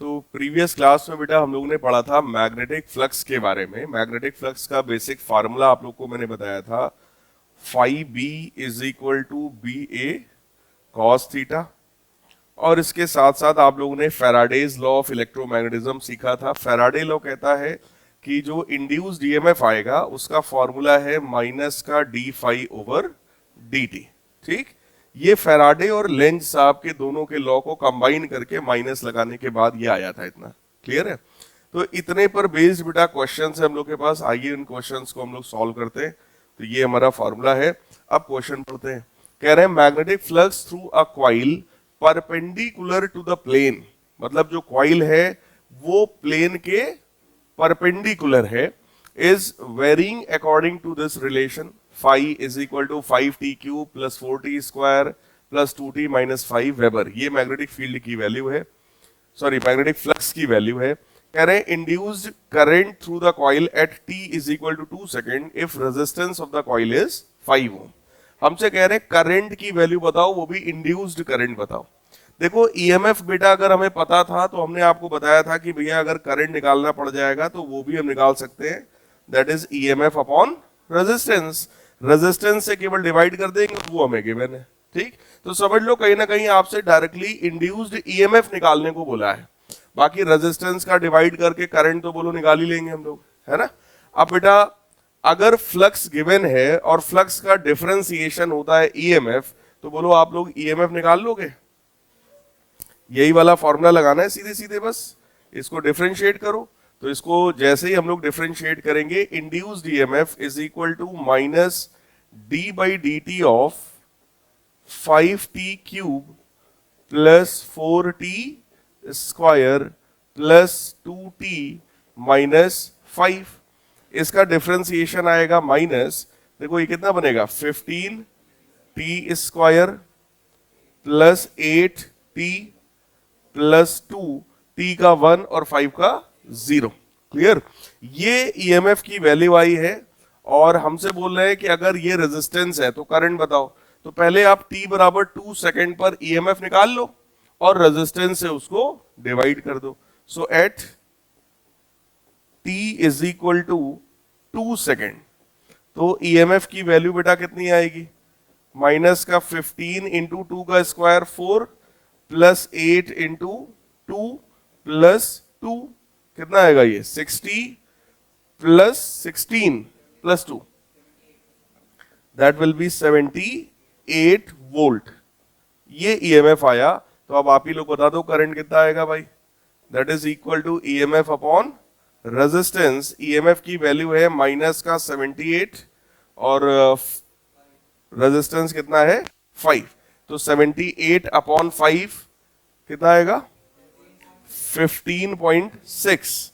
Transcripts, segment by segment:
तो previous class में बेटा हम लोग ने पढ़ा था मैग्नेटिक फ्लक्स के बारे में। मैग्नेटिक फ्लक्स का बेसिक फार्मूला आप लोग को मैंने बताया था, phi B is equal to B A cos theta. और इसके साथ साथ आप लोगों ने फैराडेज लॉ ऑफ इलेक्ट्रोमैग्नेटिज्म सीखा था। फैराडे लॉ कहता है कि जो इंड्यूस्ड ईएमएफ आएगा उसका फॉर्मूला है माइनस का D phi over D T. ठीक, ये फैराडे और लेंज साहब के दोनों के लॉ को कंबाइन करके माइनस लगाने के बाद ये आया था। इतना क्लियर है? तो इतने पर बेस्ड बेटा क्वेश्चन है हम लोग के पास। आइए इन क्वेश्चंस को हम लोग सॉल्व करते हैं। तो ये हमारा फॉर्मूला है। अब क्वेश्चन पढ़ते हैं। कह रहे हैं magnetic flux through a coil perpendicular to the plane, मतलब जो कॉइल है वो प्लेन के परपेंडिकुलर है, is varying according to this relation phi is equal to 5t cube plus 4t square plus 2t minus 5 weber. ये magnetic field की value है, sorry magnetic flux की वैल्यू है। कह रहे हैं induced current through the coil at t is equal to 2 second if resistance of the coil is 5 ओम। हमसे कह रहे हैं करंट की वैल्यू बताओ, वो भी इंड्यूस्ड करंट बताओ। देखो ईएमएफ बेटा अगर हमें पता था तो हमने आपको बताया था कि भैया अगर करंट निकालना पड़ जाएगा तो वो भी हम निकाल सकते हैं, that is EMF upon resistance. Resistance से केवल डिवाइड कर देंगे, वो हमें गिवन है। ठीक, तो समझ लो कहीं ना कहीं आपसे डायरेक्टली इंड्यूस्ड ईएमएफ निकालने को बोला है। बाकी रेजिस्टेंस का डिवाइड करके करंट तो बोलो निकाल ही लेंगे हम लोग, है ना। अब बेटा अगर फ्लक्स गिवन है और फ्लक्स का डिफरेंशिएशन होता है ईएमएफ, तो बोलो आप लोग ईएमएफ निकाल लोगे? यही वाला फॉर्मूला लगाना है सीधे सीधे, बस इसको डिफरेंशिएट करो। तो इसको जैसे ही हम लोग डिफरेंशिएट करेंगे, induced EMF is equal to minus D by D T of 5t cube plus 4t square plus 2t minus 5। इसका डिफरेंशिएशन आएगा माइनस, देखो ये कितना बनेगा, 15t square plus 8t plus 2t का 1 और 5 का 0। क्लियर? ये ईएमएफ की वैल्यू आई है और हमसे बोल रहे हैं कि अगर ये रेजिस्टेंस है तो करंट बताओ। तो पहले आप t बराबर 2 सेकेंड पर ईएमएफ निकाल लो और रेजिस्टेंस से उसको डिवाइड कर दो। So at t is equal to 2 second, तो ईएमएफ की वैल्यू बेटा कितनी आएगी, माइनस का 15 इंटू 2 का स्क्वायर 4 प्लस 8 इंटू 2 प्लस 2, कितना आएगा ये 60 plus 16 plus 2, that will be 78 volt. ये ईएमएफ आया। तो अब आप ही लोग बता दो करंट कितना आएगा भाई, that is equal to EMF upon resistance. EMF की वैल्यू है माइनस का 78 और रेजिस्टेंस कितना है 5, तो 78 अपॉन 5 कितना आएगा 15.6।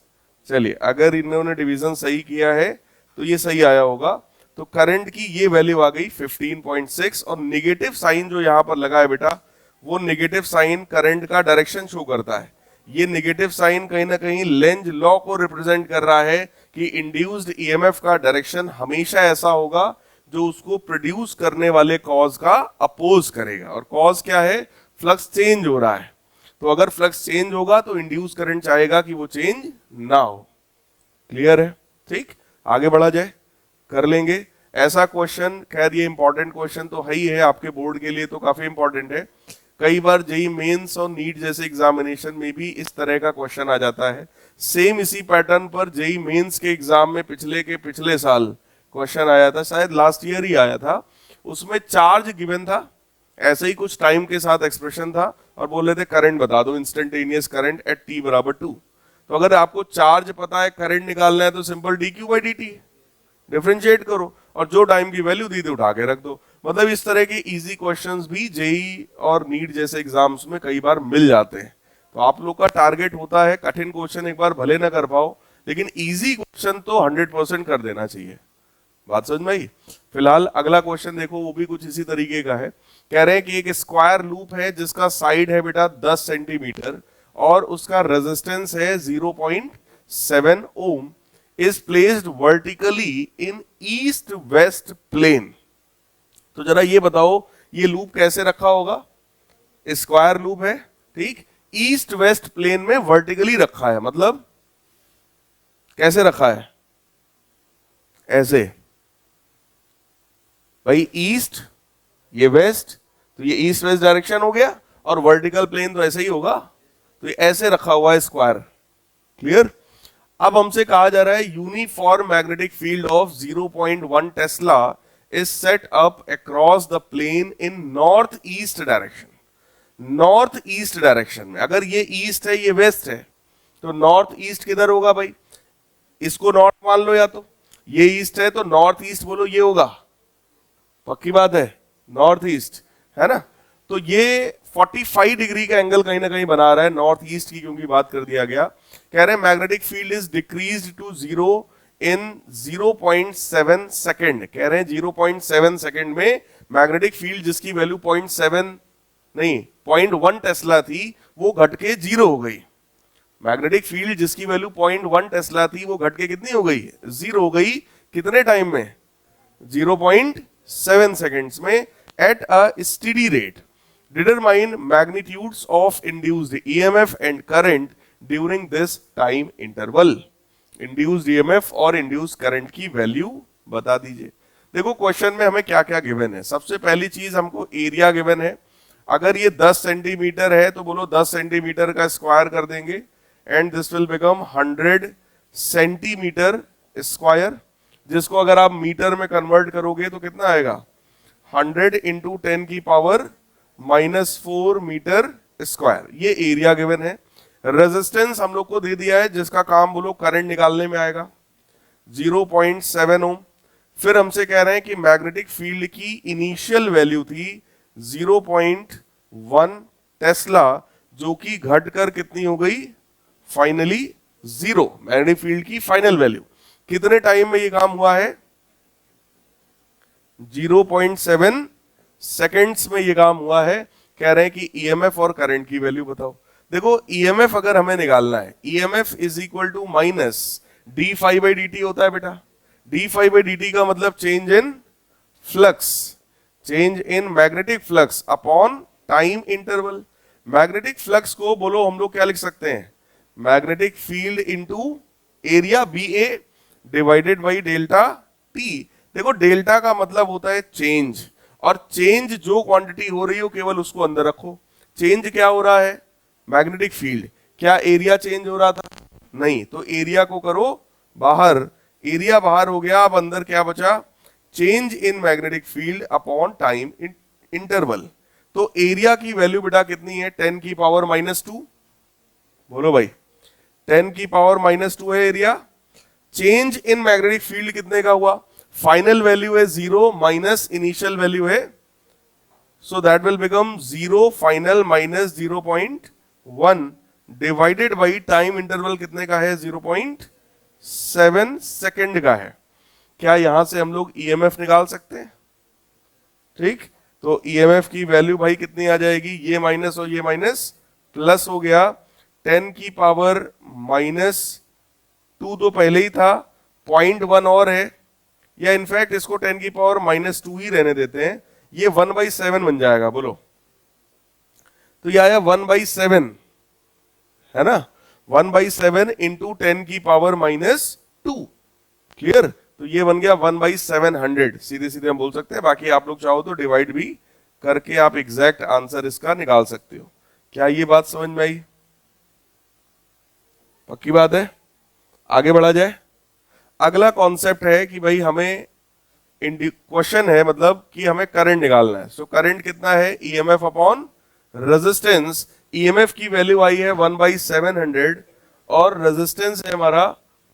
चलिए अगर इन्होंने डिवीजन सही किया है तो ये सही आया होगा। तो करंट की ये वैल्यू आ गई 15.6 और नेगेटिव साइन जो यहां पर लगा है बेटा, वो नेगेटिव साइन करंट का डायरेक्शन शो करता है। ये नेगेटिव साइन कहीं ना कहीं लेंज लॉ को रिप्रेजेंट कर रहा है कि इंड्यूस्ड ईएमएफ का डायरेक्शन हमेशा ऐसा होगा जो उसको प्रोड्यूस करने वाले कॉज का अपोज करेगा। और कॉज क्या है, फ्लक्स चेंज हो रहा है। तो अगर फ्लक्स चेंज होगा तो इंड्यूस करंट चाहेगा कि वो चेंज ना हो। क्लियर है? ठीक, आगे बढ़ा जाए, कर लेंगे ऐसा क्वेश्चन। खैर ये इंपॉर्टेंट क्वेश्चन तो है ही है, आपके बोर्ड के लिए तो काफी इंपॉर्टेंट है। कई बार जेई मेंस और नीट जैसे एग्जामिनेशन में भी इस तरह का क्वेश्चन आ जाता है। सेम इसी पैटर्न पर जेई मेंस के एग्जाम में पिछले साल क्वेश्चन आया था, शायद लास्ट ईयर ही आया था। उसमें चार्ज गिवन था, ऐसे ही कुछ टाइम के साथ एक्सप्रेशन था और बोल रहे थे करंट बता दो, इंस्टेंटेनियस करंट एट t बराबर 2। तो अगर आपको चार्ज पता है, करंट निकालना है, तो simple dq by dt differentiate करो और जो टाइम की वैल्यू दी थी उठा के रख दो। मतलब इस तरह के इजी क्वेश्चंस भी जेई और नीट जैसे एग्जाम्स में कई बार मिल जाते हैं। तो आप लोग का टारगेट होता है कठिन क्वेश्चन एक बार भले ना कर पाओ, लेकिन इजी क्वेश्चन तो 100% कर देना चाहिए। बात समझ में आई? फिलहाल अगला क्वेश्चन देखो, वो भी कुछ इसी तरीके का है। कह रहे हैं कि एक स्क्वायर लूप है जिसका साइड है बेटा 10 सेंटीमीटर और उसका रेजिस्टेंस है 0.7 ohm, is placed vertically in east west plane. तो जरा ये बताओ ये लूप कैसे रखा होगा, स्क्वायर लूप है, ठीक, ईस्ट वेस्ट प्लेन में वर्टिकली रखा है, मतलब कैसे रखा है, ऐसे भाई, ईस्ट ये वेस्ट, तो ये ईस्ट वेस्ट डायरेक्शन हो गया, और वर्टिकल प्लेन तो ऐसे ही होगा, तो ये ऐसे रखा हुआ है स्क्वायर। क्लियर। अब हमसे कहा जा रहा है uniform magnetic field of 0.1 tesla is set up across the plane in north east direction. North east direction में, अगर ये ईस्ट है ये वेस्ट है, तो नॉर्थ ईस्ट किधर होगा भाई, इसको नॉर्थ मान लो, या तो ये ईस्ट है तो नॉर्थ ईस्ट बोलो, ये होगा, पक्की बात है, नॉर्थ ईस्ट है ना। तो ये 45 डिग्री का एंगल कहीं ना कहीं बना रहा है नॉर्थ ईस्ट की, क्योंकि बात कर दिया गया। कह रहे हैं magnetic field is decreased to 0 in 0.7 second. कह रहे हैं 0.7 सेकेंड में मैग्नेटिक फील्ड जिसकी वैल्यू 0.1 टेस्ला थी वो घट के 0 हो गई। मैग्नेटिक फील्ड जिसकी वैल्यू 0.1 टेस्ला थी वो घट के कितनी हो गई, 0 हो गई। कितने टाइम में, 0.7 सेकेंड्स में, at a steady rate. Determine magnitudes of induced EMF and current during this time interval. Induced EMF और induced current की वैल्यू बता दीजिए। देखो क्वेश्चन में हमें क्या क्या गिवन है। सबसे पहली चीज हमको एरिया गिवन है। अगर ये 10 सेंटीमीटर है तो बोलो 10 सेंटीमीटर का स्क्वायर कर देंगे, and this will become 100 centimetre square, जिसको अगर आप मीटर में कन्वर्ट करोगे तो कितना आएगा, 100 इंटू 10 की पावर -4 मीटर स्क्वायर। ये एरिया गिवन है। रेजिस्टेंस हम लोग को दे दिया है जिसका काम बोलो करंट निकालने में आएगा, 0.7 ओम। फिर हमसे कह रहे हैं कि मैग्नेटिक फील्ड की इनिशियल वैल्यू थी 0.1 टेस्ला, जो कि घटकर कितनी हो गई, फाइनली 0। मैग्नेटिक फील्ड की फाइनल वैल्यू कितने टाइम में ये काम हुआ है, 0.7 सेकेंड्स में ये काम हुआ है। कह रहे हैं कि ईएमएफ और करंट की वैल्यू बताओ। देखो ईएमएफ अगर हमें निकालना है, EMF is equal to minus D phi by D T होता है बेटा। D phi by D T का मतलब change in flux, change in magnetic flux upon time interval. Magnetic flux को बोलो हम लोग क्या लिख सकते हैं, magnetic field into area B A divided by delta T. देखो डेल्टा का मतलब होता है चेंज, और चेंज जो क्वांटिटी हो रही हो केवल उसको अंदर रखो। चेंज क्या हो रहा है, मैग्नेटिक फील्ड। क्या एरिया चेंज हो रहा था, नहीं, तो एरिया को करो बाहर, एरिया बाहर हो गया। अब अंदर क्या बचा, change in magnetic field upon time interval. तो एरिया की वैल्यू बेटा कितनी है, 10 की पावर -2। बोलो भाई, 10 की पावर -2 है area. Change in magnetic field कितने का हुआ, फाइनल वैल्यू है 0 माइनस इनिशियल वैल्यू है, so that will become 0 final minus 0.1 divided by time interval कितने का है, 0.7 सेकेंड का है। क्या यहां से हम लोग ईएमएफ निकाल सकते हैं, ठीक। तो ईएमएफ की वैल्यू भाई कितनी आ जाएगी, ये माइनस और ये माइनस प्लस हो गया, 10 की पावर -2 तो पहले ही था, 0.1 और है, या इनफैक्ट इसको 10 की पावर -2 ही रहने देते हैं, ये 1/7 बन जाएगा। बोलो, तो ये आया 1/7 है ना, 1/7 इंटू 10 की पावर -2। क्लियर। तो ये बन गया 1/700। सीधे सीधे हम बोल सकते हैं। बाकी आप लोग चाहो तो डिवाइड भी करके आप एग्जैक्ट आंसर इसका निकाल सकते हो। क्या ये बात समझ में आई, पक्की बात है। आगे बढ़ा जाए। अगला कॉन्सेप्ट है कि भाई हमें क्वेश्चन है, मतलब कि हमें करंट निकालना है। सो करंट कितना है, ईएमएफ अपॉन रेजिस्टेंस। ईएमएफ की वैल्यू आई है 1/700 और रेजिस्टेंस है हमारा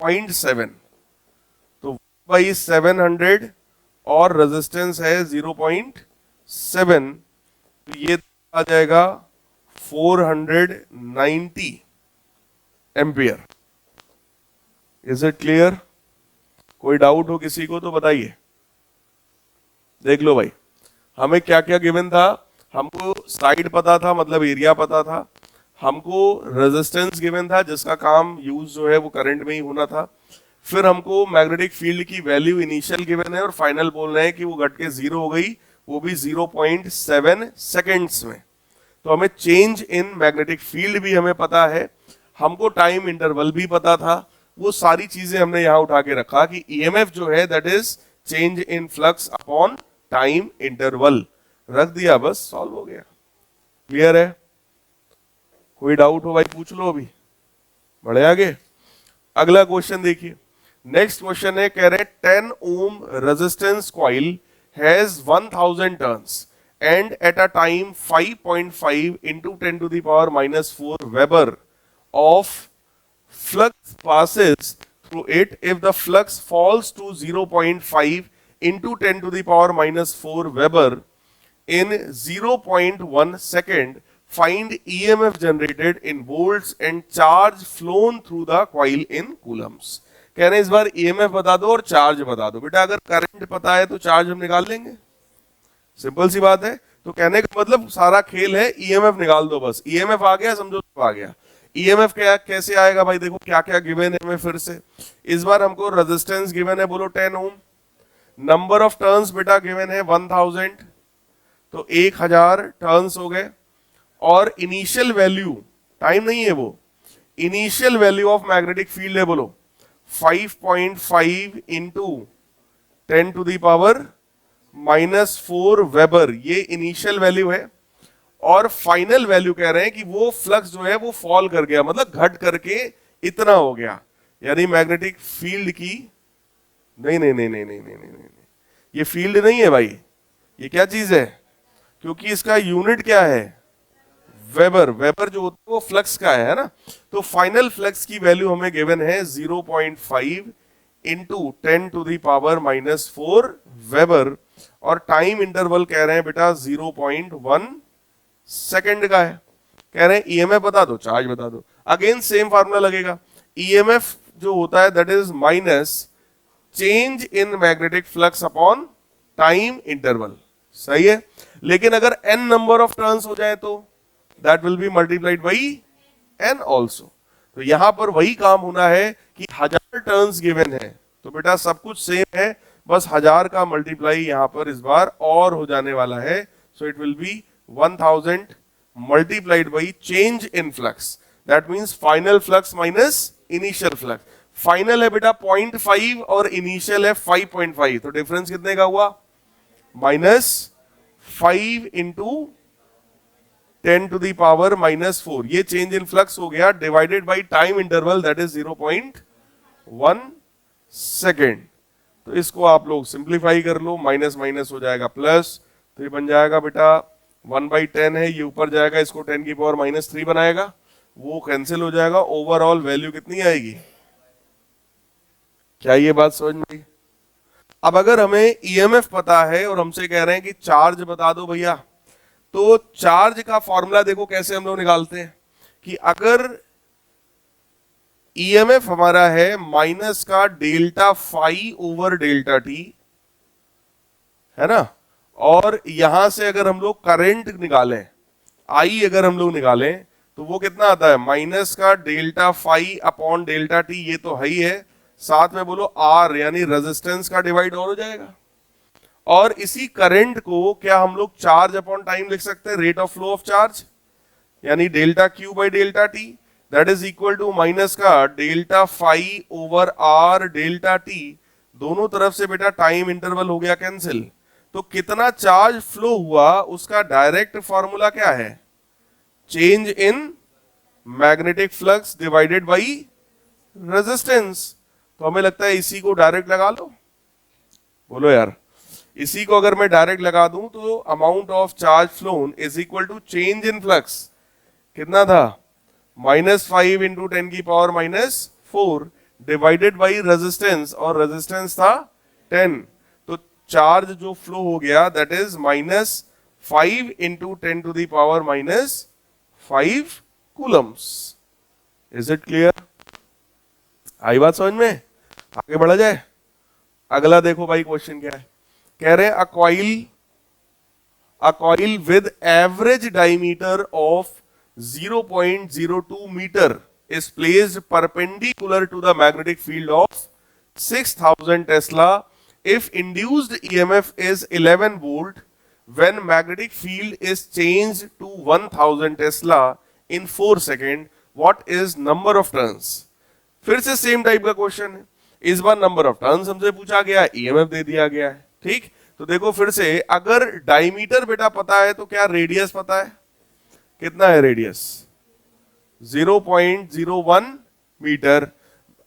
0.7, तो 1/700 और रेजिस्टेंस है 0.7, तो ये आ जाएगा 490 एम्पियर। Is it clear. कोई डाउट हो किसी को तो बताइए। देख लो भाई, हमें क्या क्या गिवन था, हमको साइड पता था, मतलब एरिया पता था, हमको रेजिस्टेंस गिवन था जिसका काम यूज जो है वो करंट में ही होना था, फिर हमको मैग्नेटिक फील्ड की वैल्यू इनिशियल गिवन है और फाइनल बोल रहे हैं कि वो घट के 0 हो गई, वो भी 0.7 सेकेंड्स में। तो हमें चेंज इन मैग्नेटिक फील्ड भी हमें पता है, हमको टाइम इंटरवल भी पता था। वो सारी चीजें हमने यहां उठा के रखा कि ईएमएफ जो है that is change in flux upon time interval, रख दिया, बस सॉल्व हो गया। क्लियर है? कोई डाउट हो भाई पूछ लो, अभी बढ़े आगे। अगला क्वेश्चन देखिए, नेक्स्ट क्वेश्चन है, कह रहे 10 ohm resistance coil has 1000 turns and at a time 5.5 into 10 to the power minus 4 Weber of flux passes through it. If the flux falls to 0.5 into 10 to the power minus 4 Weber in 0.1 second, find EMF generated in volts and charge flown through the coil in coulombs. कह रहे हैं इस बार EMF बता दो और charge बता दो। बेटा अगर करंट पता है तो चार्ज हम निकाल लेंगे, सिंपल सी बात है। तो कहने का मतलब सारा खेल है ईएमएफ निकाल दो, बस ईएमएफ आ गया समझो तो आ गया। ईएमएफ क्या कैसे आएगा भाई, देखो क्या क्या गिवन है हमें फिर से। इस बार हमको रेजिस्टेंस गिवन है, बोलो 10 ओम। नंबर ऑफ टर्न्स बेटा गिवन है 1000, तो 1000 टर्न्स हो गए। और इनिशियल वैल्यू, टाइम नहीं है वो, initial value of magnetic field है, बोलो 5.5 into 10 to the power -4 weber, ये इनिशियल वैल्यू है। और फाइनल वैल्यू कह रहे हैं कि वो फ्लक्स जो है वो फॉल कर गया, मतलब घट करके इतना हो गया, यानी मैग्नेटिक फील्ड की, नहीं नहीं नहीं नहीं नहीं नहीं नहीं नहीं, ये फील्ड नहीं है भाई, ये क्या चीज है, क्योंकि इसका यूनिट क्या है, वेबर। वेबर जो होता है वो फ्लक्स का है ना। तो फाइनल फ्लक्स की वैल्यू हमें गिवन है 0.5 into 10 to the power -4 weber, और टाइम इंटरवल कह रहे हैं बेटा 0.1 सेकेंड का है। कह रहे हैं ईएमएफ बता दो, चार्ज बता दो। अगेन सेम फार्मूला लगेगा, ईएमएफ जो होता है that is minus change in magnetic flux upon time interval, सही है। लेकिन अगर n नंबर ऑफ टर्न्स हो जाए तो that will be multiplied by n also. तो यहां पर वही काम होना है कि 1000 टर्न्स गिवन है, तो बेटा सब कुछ सेम है, बस 1000 का मल्टीप्लाई यहां पर इस बार और हो जाने वाला है। So it will be 1000 multiplied by change in flux, that means final flux minus initial flux. Final है बेटा 0.5 और इनिशियल है 5.5, तो डिफरेंस कितने का हुआ, -5 इंटू 10 to the power -4, ये चेंज इन फ्लक्स हो गया, divided by time interval that is 0.1 second. तो इसको आप लोग सिंप्लीफाई कर लो, माइनस माइनस हो जाएगा प्लस, तो ये बन जाएगा बेटा 1/10 है, ये ऊपर जाएगा, इसको 10 की पावर -3 बनाएगा, वो कैंसिल हो जाएगा। ओवरऑल वैल्यू कितनी आएगी, क्या ये बात समझ में आई? अब अगर हमें ईएमएफ पता है और हमसे कह रहे हैं कि चार्ज बता दो भैया, तो चार्ज का फॉर्मूला देखो कैसे हम लोग निकालते हैं कि अगर ईएमएफ हमारा है माइनस का delta phi over delta T, है ना, और यहां से अगर हम लोग करंट निकालें, आई अगर हम लोग निकालें, तो वो कितना आता है, माइनस का delta phi upon delta T, ये तो है ही है, साथ में बोलो आर यानी रेजिस्टेंस का डिवाइड और हो जाएगा। और इसी करंट को क्या हम लोग चार्ज अपॉन टाइम लिख सकते हैं, rate of flow of charge, यानी delta Q by delta t, that is equal to minus का delta phi over R delta t, दोनों तरफ से बेटा टाइम इंटरवल हो गया कैंसिल। तो कितना चार्ज फ्लो हुआ उसका डायरेक्ट फॉर्मूला क्या है, change in magnetic flux divided by resistance. तो हमें लगता है इसी को डायरेक्ट लगा लो, बोलो यार, इसी को अगर मैं डायरेक्ट लगा दूं तो amount of charge flown is equal to change in flux, कितना था, -5 इंटू 10 की पावर -4 डिवाइडेड बाई रेजिस्टेंस, और रेजिस्टेंस था 10, तो चार्ज जो फ्लो हो गया that is -5 into 10 to the power -5 coulombs. Is it clear? आई बात समझ में? आगे बढ़ा जाए। अगला देखो भाई क्वेश्चन क्या है, कह रहे हैं a coil with average diameter of 0.02 meter is placed perpendicular to the magnetic field of 6000 Tesla if induced EMF is 11 volt, when magnetic field is changed to 1000 Tesla in 4 second, what is number of turns? फिर से same type का question है, इस बार number of turns हमसे पूछा गया, EMF दे दिया गया है। ठीक, तो देखो फिर से, अगर डायमीटर बेटा पता है तो क्या रेडियस पता है? कितना है रेडियस? 0.01 मीटर।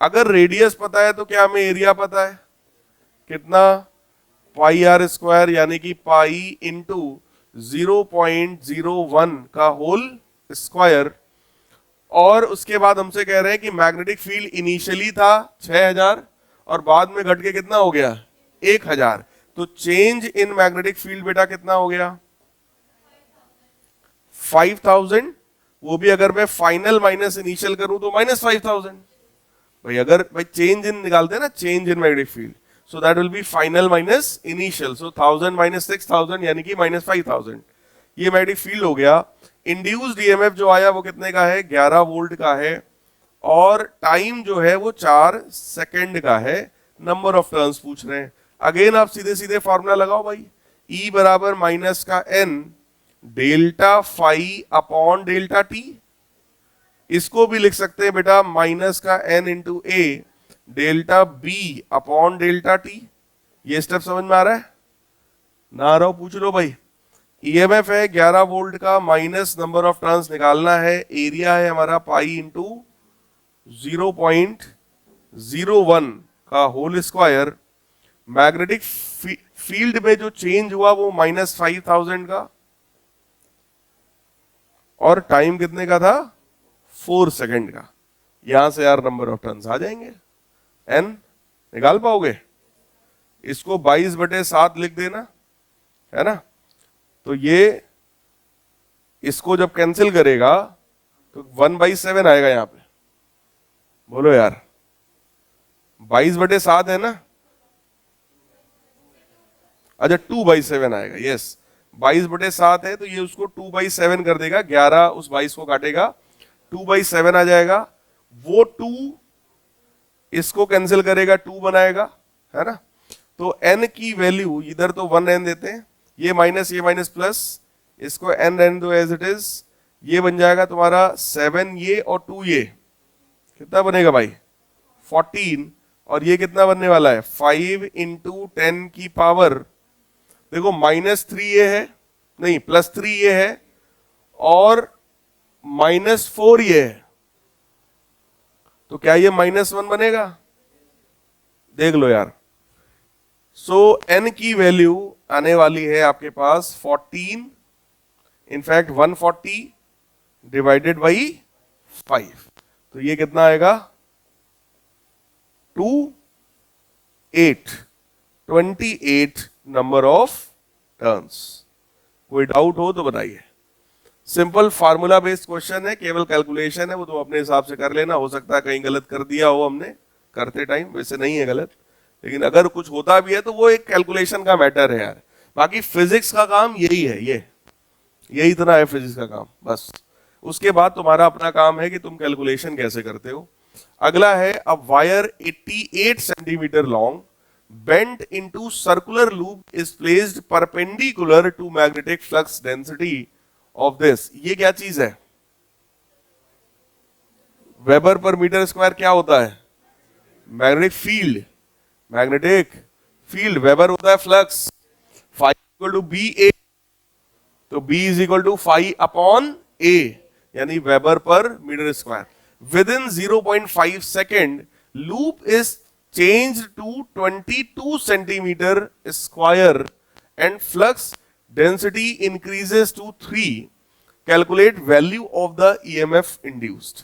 अगर रेडियस पता है तो क्या हमें एरिया पता है? कितना? पाई आर स्क्वायर, यानी कि पाई इंटू 0.01 का होल स्क्वायर। और उसके बाद हमसे कह रहे हैं कि मैग्नेटिक फील्ड इनिशियली था 6000 और बाद में घट के कितना हो गया? 1000। तो चेंज इन मैग्नेटिक फील्ड बेटा कितना हो गया? 5000। वो भी अगर मैं फाइनल माइनस इनिशियल करूं तो -5000। भाई अगर भाई चेंज इन निकालते हैं ना, change in magnetic field, so that will be final minus initial, so 1000 minus 6000 यानी कि -5000। ये मैग्नेटिक फील्ड हो गया। इंड्यूस्ड ईएमएफ जो आया वो कितने का है? 11 वोल्ट का है, और टाइम जो है वो 4 सेकंड का है। नंबर ऑफ टर्न्स पूछ रहे हैं। अगेन आप सीधे सीधे फॉर्मूला लगाओ भाई, E बराबर माइनस का n delta phi upon delta t. इसको भी लिख सकते हैं बेटा माइनस का n into A delta B upon delta T. ये स्टेप समझ में आ रहा है? ना आ रहा हो पूछ लो भाई। ईएमएफ है 11 वोल्ट का, माइनस नंबर ऑफ टर्न्स निकालना है, एरिया है हमारा पाई इंटू 0.01 का होल स्क्वायर। मैग्नेटिक फील्ड में जो चेंज हुआ वो -5000 का, और टाइम कितने का था? 4 सेकंड का। यहां से यार नंबर ऑफ टर्न्स आ जाएंगे। एन निकाल पाओगे? इसको 22/7 लिख देना, है ना? तो ये इसको जब कैंसिल करेगा तो 1/7 आएगा यहां पे। बोलो यार, 22/7 है ना? अच्छा 2/7 आएगा। यस, 22/7 है तो ये उसको 2/7 कर देगा, 11 उस 22 को काटेगा, 2/7 आ जाएगा। वो 2 इसको कैंसिल करेगा, 2 बनाएगा, है ना? तो n की वैल्यू, इधर तो 1n देते हैं, ये माइनस प्लस, इसको n रहने दो एज इट इज। ये बन जाएगा तुम्हारा 7 ये और 2 ये, कितना बनेगा भाई? 14। और ये कितना बनने वाला है? 5 इंटू 10 की पावर, देखो -3 ये है, नहीं +3 ये है, और -4 ये है, तो क्या ये -1 बनेगा? देख लो यार। सो n की वैल्यू आने वाली है आपके पास 14, इनफैक्ट 140 डिवाइडेड बाई 5, तो ये कितना आएगा? 28 नंबर ऑफ टर्न्स। कोई डाउट हो तो बताइए। सिंपल फार्मूला बेस्ड क्वेश्चन है, केवल कैलकुलेशन है, वो तो अपने हिसाब से कर लेना। हो सकता है कहीं गलत कर दिया हो हमने करते टाइम, वैसे नहीं है गलत, लेकिन अगर कुछ होता भी है तो वो एक कैलकुलेशन का मैटर है यार। बाकी फिजिक्स का काम यही है, यही इतना है फिजिक्स का काम बस। उसके बाद तुम्हारा अपना काम है कि तुम कैलकुलेशन कैसे करते हो। अगला है, a wire 88 centimetre long bent into circular loop is placed perpendicular to magnetic flux density of this। ये क्या चीज है? वेबर पर मीटर स्क्वायर क्या होता है? Magnetic field. Magnetic field, weber होता है flux. Phi equal to B A, तो B is equal to phi upon A, यानी वेबर पर metre square. Within 0.5 second loop is changed to 22 centimeter square and flux density increases to 3। Calculate value of the EMF induced।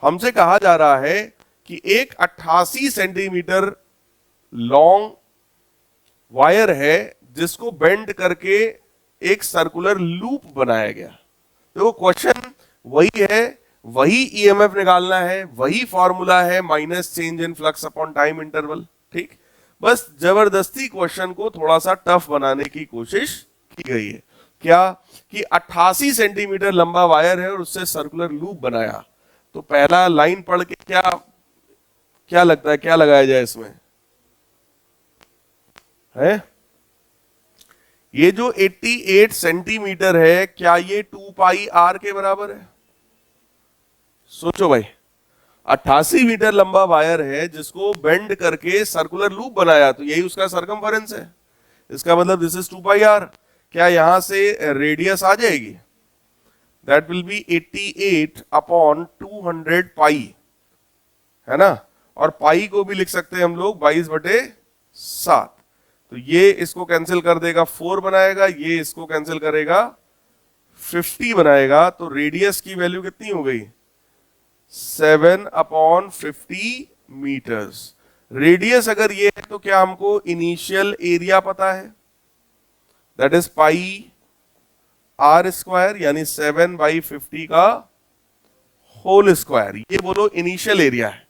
हमसे कहा जा रहा है कि एक 88 सेंटीमीटर लॉन्ग वायर है जिसको बेंड करके एक सर्कुलर लूप बनाया गया। देखो क्वेश्चन वही है, वही ईएमएफ निकालना है, वही फॉर्मूला है, minus change in flux upon time interval. ठीक, बस जबरदस्ती क्वेश्चन को थोड़ा सा टफ बनाने की कोशिश की गई है। क्या कि 88 सेंटीमीटर लंबा वायर है और उससे सर्कुलर लूप बनाया। तो पहला लाइन पढ़ के क्या लगता है, क्या लगाया जाए इसमें? है ये जो 88 सेंटीमीटर है, क्या ये 2 पाई आर के बराबर है? सोचो भाई, 88 मीटर लंबा वायर है जिसको बेंड करके सर्कुलर लूप बनाया, तो यही उसका सरकमफेरेंस है। इसका मतलब दिस इज 2 पाई आर। क्या यहां से रेडियस आ जाएगी? दैट विल बी 88 अपॉन 200 पाई, है ना। और पाई को भी लिख सकते हैं हम लोग 22/7। तो ये इसको कैंसिल कर देगा, 4 बनाएगा, ये इसको कैंसिल करेगा, 50 बनाएगा। तो रेडियस की वैल्यू कितनी हो गई? 7/50 मीटर्स। रेडियस अगर ये है तो क्या हमको इनिशियल एरिया पता है? That is pi R square, यानी 7/50 का होल स्क्वायर। ये बोलो इनिशियल एरिया है।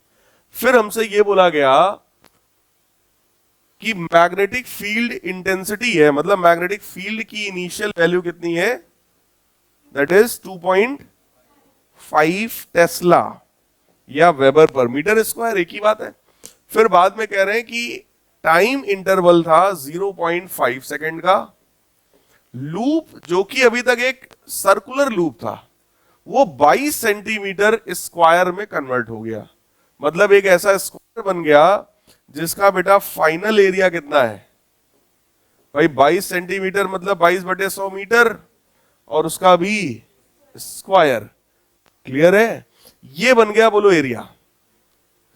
फिर हमसे ये बोला गया कि मैग्नेटिक फील्ड इंटेंसिटी है, मतलब मैग्नेटिक फील्ड की इनिशियल वैल्यू कितनी है? दैट इज 2.5 टेस्ला या वेबर पर मीटर स्क्वायर, एक ही बात है। फिर बाद में कह रहे हैं कि टाइम इंटरवल था 0.5 सेकेंड का। लूप जो कि अभी तक एक सर्कुलर लूप था, वो 22 सेंटीमीटर स्क्वायर में कन्वर्ट हो गया। मतलब एक ऐसा स्क्वायर बन गया जिसका बेटा फाइनल एरिया कितना है भाई? 22 सेंटीमीटर मतलब 22/100 मीटर, और उसका भी स्क्वायर। क्लियर है? ये बन गया बोलो एरिया।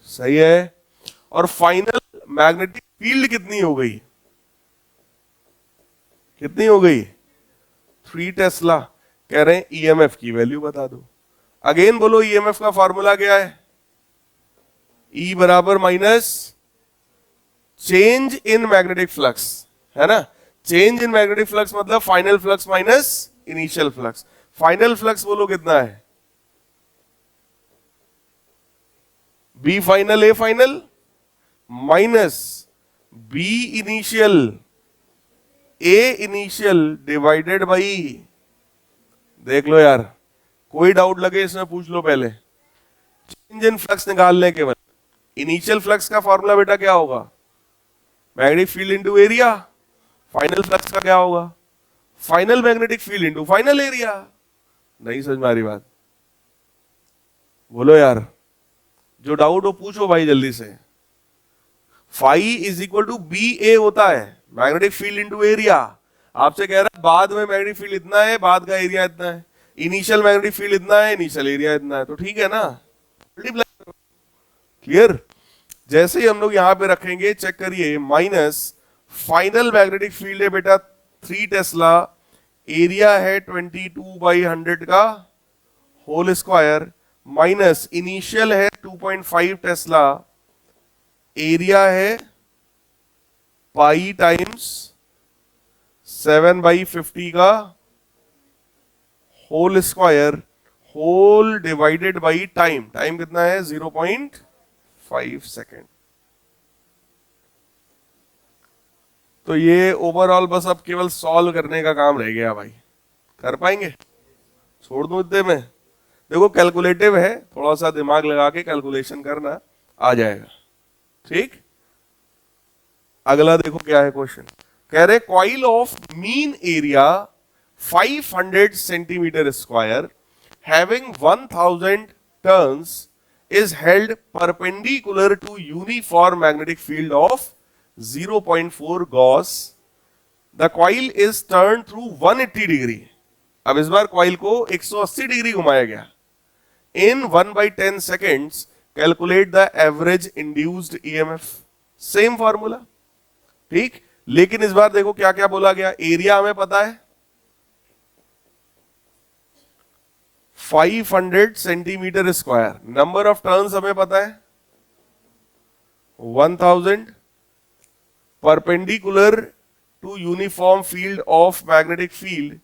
सही है। और फाइनल मैग्नेटिक फील्ड कितनी हो गई? कितनी हो गई? 3 टेस्ला। कह रहे हैं ईएमएफ की वैल्यू बता दो। अगेन बोलो ईएमएफ का फॉर्मूला क्या है? E बराबर minus change in magnetic flux, है ना। चेंज इन मैग्नेटिक फ्लक्स मतलब final flux minus initial flux. Final flux बोलो कितना है? B final A final minus B initial A initial divided by, देख लो यार, कोई डाउट लगे इसमें पूछ लो पहले। चेंज इन फ्लक्स निकालने के बाद इनिशियल फ्लक्स का फॉर्मूला बेटा क्या होगा? Magnetic field into area. Final flux का क्या होगा? Final magnetic field into final area. नहीं समझ में आ रही बात? बोलो यार, जो डाउट हो पूछो भाई जल्दी से। Phi is equal to B A होता है, मैग्नेटिक फील्ड इंटू एरिया। आपसे कह रहा है बाद में मैग्नेटिक फील्ड इतना है, बाद का एरिया इतना है। इनिशियल मैग्नेटिक फील्ड इतना है, इनिशियल एरिया इतना है, तो ठीक है ना। क्लियर? जैसे ही हम लोग यहां पे रखेंगे, चेक करिए, माइनस फाइनल मैग्नेटिक फील्ड है बेटा 3 टेस्ला, एरिया है 22/100 का होल स्क्वायर, माइनस इनिशियल है 2.5 टेस्ला, एरिया है पाई टाइम्स 7/50 का whole square, whole divided by time. Time कितना है? 0.5 सेकेंड। तो ये ओवरऑल बस अब केवल सॉल्व करने का काम रह गया भाई। कर पाएंगे? छोड़ दूं इतने में? देखो कैलकुलेटिव है, थोड़ा सा दिमाग लगा के कैलकुलेशन करना, आ जाएगा। ठीक। अगला देखो क्या है क्वेश्चन। कह रहे coil of mean area 500 centimetre square having 1000 turns is held perpendicular to uniform magnetic field of 0.4 Gauss. The coil is turned through 180 degree. अब इस बार कॉइल को 180 डिग्री घुमाया गया। In 1/10 seconds, calculate the average induced EMF. Same formula, ठीक। लेकिन इस बार देखो क्या क्या बोला गया। एरिया हमें पता है 500 centimetre square, number of turns हमें पता है 1000, perpendicular to uniform field of magnetic field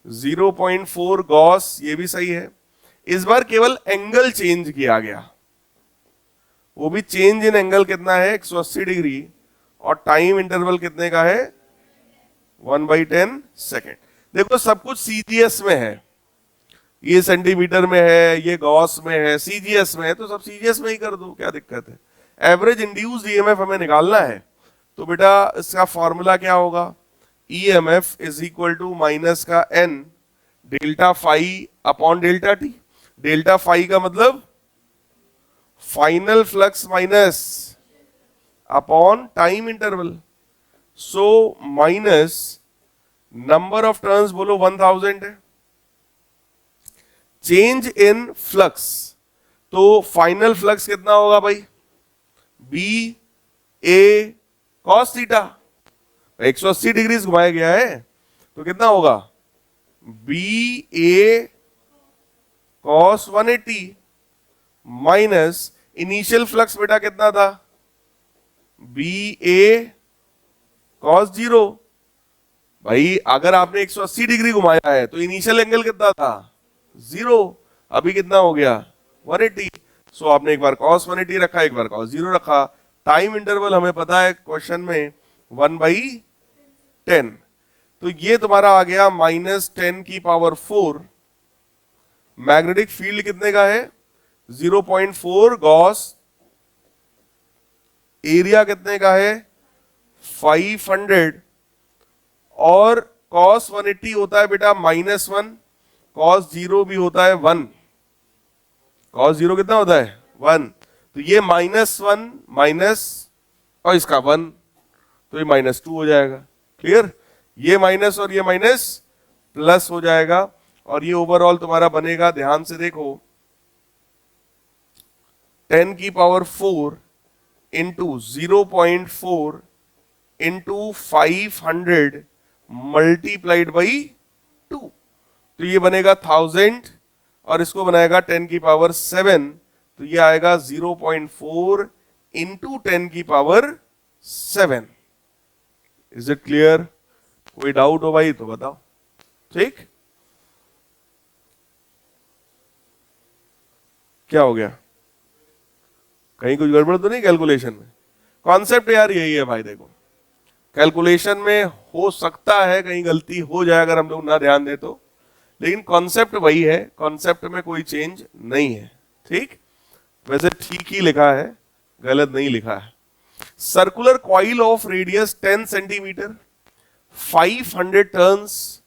0.4 gauss, ये भी सही है। इस बार केवल एंगल चेंज किया गया, वो भी चेंज इन एंगल कितना है? 180 डिग्री, और टाइम इंटरवल कितने का है? 1/10 सेकेंड। देखो सब कुछ सीजीएस में है, ये सेंटीमीटर में है, ये गॉस में है, सीजीएस में है, तो सब सीजीएस में ही कर दो, क्या दिक्कत है। एवरेज इंड्यूस्ड ईएमएफ हमें निकालना है, तो बेटा इसका फॉर्मूला क्या होगा? EMF is equal to minus का n delta phi upon delta T. Delta phi का मतलब final flux minus upon time interval. So minus number of turns बोलो 1000 है, चेंज इन फ्लक्स, तो फाइनल फ्लक्स कितना होगा भाई, B A cos theta, 180 degree घुमाया गया है तो कितना होगा, B A cos 180 minus initial flux बेटा कितना था, बी ए कॉस 0। भाई अगर आपने 180 डिग्री घुमाया है तो इनिशियल एंगल कितना था, 0, अभी कितना हो गया 180। सो आपने एक बार cos 180 रखा, एक बार cos 0 रखा। टाइम इंटरवल हमें पता है क्वेश्चन में 1/10, तो ये तुम्हारा आ गया -10⁴। मैग्नेटिक फील्ड कितने का है 0.4 गॉस, एरिया कितने का है 500, और cos 180 होता है बेटा -1, cos 0 भी होता है 1, cos 0 कितना होता है 1, तो ये -1 माइनस और इसका 1, तो ये -2 हो जाएगा। क्लियर, ये माइनस और ये माइनस प्लस हो जाएगा, और ये ओवरऑल तुम्हारा बनेगा, ध्यान से देखो, 10⁴ इंटू 0.4 इंटू 500 मल्टीप्लाइड बाई 2, तो ये बनेगा 1000, और इसको बनाएगा 10⁷, तो ये आएगा 0.4 इंटू 10⁷। Is it clear? कोई डाउट हो भाई तो बताओ। ठीक, क्या हो गया, कहीं कुछ गड़बड़ तो नहीं कैलकुलेशन में? कॉन्सेप्ट यार यही है भाई, देखो कैलकुलेशन में हो सकता है कहीं गलती हो जाए अगर हम लोग ना ध्यान दे तो, लेकिन कॉन्सेप्ट वही है, कॉन्सेप्ट में कोई चेंज नहीं है। ठीक, वैसे ठीक ही लिखा है, गलत नहीं लिखा है। Circular coil of radius 10 centimetre, 500 turns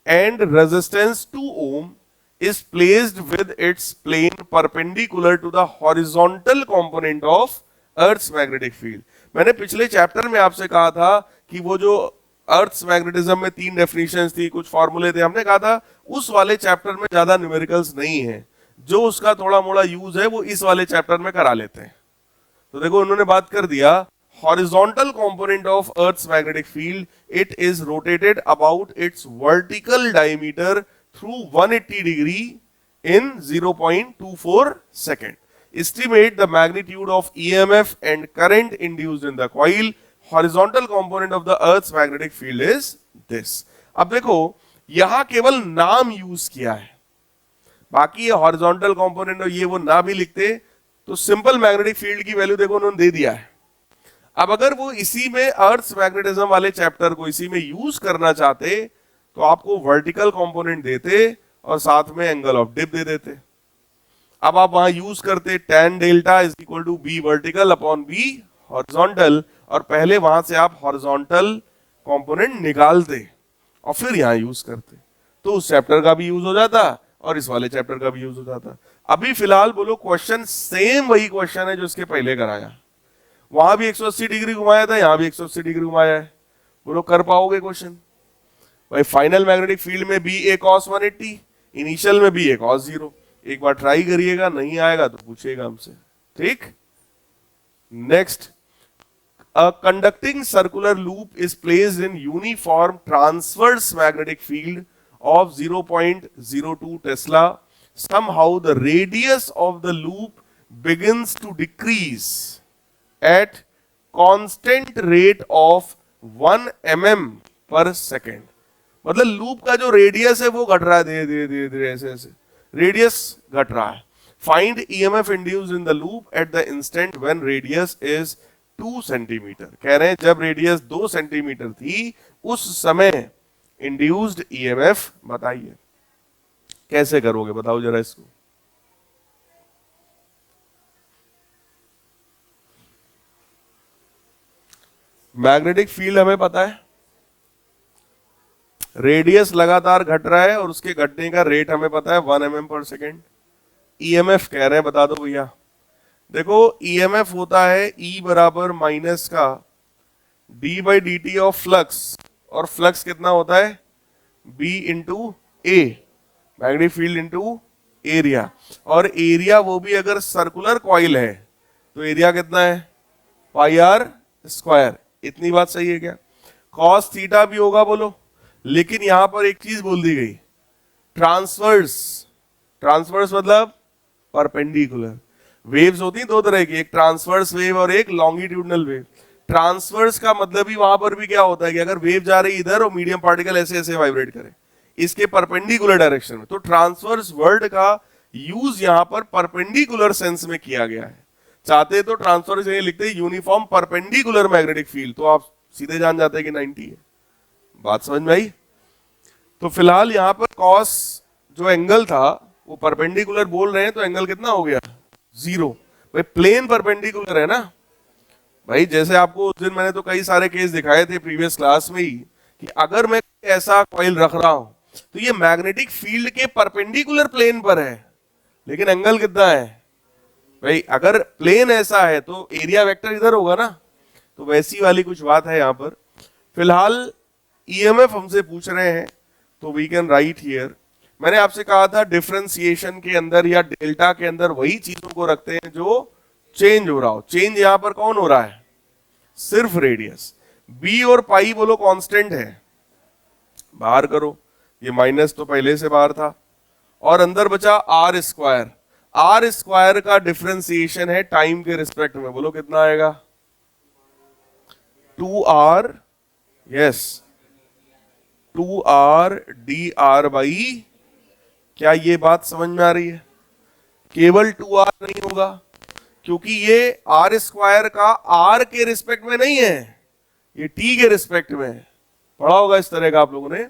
and resistance 2 ohm is placed with its plane perpendicular to the horizontal component of Earth's magnetic field। मैंने पिछले चैप्टर में आपसे कहा था कि वो जो Earth's magnetism में 3 डेफिनेशंस थी, कुछ फॉर्मूले थे, हमने कहा था उस वाले चैप्टर में ज्यादा न्यूमेरिकल्स नहीं है, जो उसका थोड़ा मोड़ा यूज है वो इस वाले चैप्टर में करा लेते हैं। तो देखो उन्होंने बात कर दिया, horizontal component of Earth's magnetic field, it is rotated about its vertical diameter through 180 degree in 0.24 second. Estimate the magnitude of EMF and current induced in the coil. Horizontal component of the Earth's magnetic field is this. अब देखो यहां केवल नाम use किया है, बाकी ये horizontal component और ये वो ना भी लिखते तो सिंपल मैग्नेटिक फील्ड की वैल्यू देखो उन्होंने दे दिया है। अब अगर वो इसी में अर्थ्स मैग्नेटिज्म वाले चैप्टर को इसी में यूज करना चाहते तो आपको वर्टिकल कंपोनेंट देते और साथ में एंगल ऑफ डिप दे देते। अब आप वहां यूज करते tan delta is equal to B vertical upon B horizontal, और पहले वहां से आप हॉरिजॉन्टल कंपोनेंट निकालते और फिर यहां यूज करते, तो उस चैप्टर का भी यूज हो जाता और इस वाले चैप्टर का भी यूज हो जाता। अभी फिलहाल बोलो क्वेश्चन सेम वही क्वेश्चन है जो इसके पहले कराया, वहां भी 180 डिग्री घुमाया था, यहां भी 180 डिग्री घुमाया है। बोलो कर पाओगे क्वेश्चन? भाई फाइनल मैग्नेटिक फील्ड में बी ए कॉस 180, इनिशियल में बी ए कॉस 0। एक बार ट्राई करिएगा, नहीं आएगा तो पूछिएगा हमसे। ठीक, next, a conducting circular loop is placed in uniform transverse magnetic field of 0.02 Tesla. Somehow the radius of the loop begins to decrease at constant rate of 1 mm per second। मतलब loop का जो radius है वो घट रहा है धीरे धीरे धीरे धीरे, ऐसे ऐसे रेडियस घट रहा है। Find EMF induced in the loop at the instant when radius is 2 centimetre. कह रहे हैं जब रेडियस 2 सेंटीमीटर थी उस समय इंड्यूस्ड ईएमएफ बताइए। कैसे करोगे बताओ जरा इसको? मैग्नेटिक फील्ड हमें पता है रेडियस लगातार घट रहा है और उसके घटने का रेट हमें पता है 1 mm पर सेकेंड। ईएमएफ कह रहे हैं, बता दो भैया। देखो ईएमएफ होता है ई बराबर माइनस का D by D T of flux, और फ्लक्स कितना होता है बी इंटू ए, मैग्नेटिक फील्ड इंटू एरिया। और एरिया वो भी अगर सर्कुलर कॉइल है तो एरिया कितना है पाई आर स्क्वायर। इतनी बात सही है क्या? कॉस थीटा भी होगा बोलो, लेकिन यहां पर एक चीज बोल दी गई, ट्रांसवर्स। ट्रांसवर्स मतलब परपेंडिकुलर। वेव्स होती हैं दो तरह की, एक ट्रांसवर्स वेव और एक लॉन्गिट्यूडनल वेव। ट्रांसवर्स का मतलब ही वहां पर भी क्या होता है कि अगर वेव जा रही इधर और मीडियम पार्टिकल ऐसे ऐसे वाइब्रेट करे इसके परपेंडिकुलर डायरेक्शन में, तो ट्रांसवर्स वर्ड का यूज यहां पर परपेंडिकुलर सेंस में किया गया है। चाहते तो ट्रांसवर्स ये लिखते यूनिफॉर्म परपेंडिकुलर मैग्नेटिक फील्ड, तो आप सीधे जान जाते हैं कि 90 है। बात समझ में आई? तो फिलहाल यहां पर कॉस जो एंगल था वो परपेंडिकुलर बोल रहे हैं, तो एंगल कितना हो गया 0। भाई प्लेन परपेंडिकुलर है ना भाई। जैसे आपको उस दिन मैंने तो कई सारे केस दिखाए थे प्रीवियस क्लास में ही कि अगर मैं ऐसा कॉइल रख रहा हूं तो ये मैग्नेटिक फील्ड के परपेंडिकुलर प्लेन पर है, लेकिन एंगल कितना है भाई। अगर प्लेन ऐसा है तो एरिया वेक्टर इधर होगा ना, तो वैसी वाली कुछ बात है यहां पर। फिलहाल ईएमएफ हमसे पूछ रहे हैं, तो वी कैन राइट हियर। मैंने आपसे कहा था डिफरेंशिएशन के अंदर या डेल्टा के अंदर वही चीजों को रखते हैं जो चेंज हो रहा हो। चेंज यहां पर कौन हो रहा है? सिर्फ रेडियस। बी और पाई बोलो कांस्टेंट है, बाहर करो। ये माइनस तो पहले से बाहर था, और अंदर बचा आर स्क्वायर। आर स्क्वायर का डिफरेंशिएशन है टाइम के रिस्पेक्ट में, बोलो कितना आएगा 2r, yes 2r dr by. क्या ये बात समझ में आ रही है? केवल 2r नहीं होगा, क्योंकि ये आर स्क्वायर का आर के रिस्पेक्ट में नहीं है, ये टी के रिस्पेक्ट में है। पढ़ा होगा इस तरह का आप लोगों ने।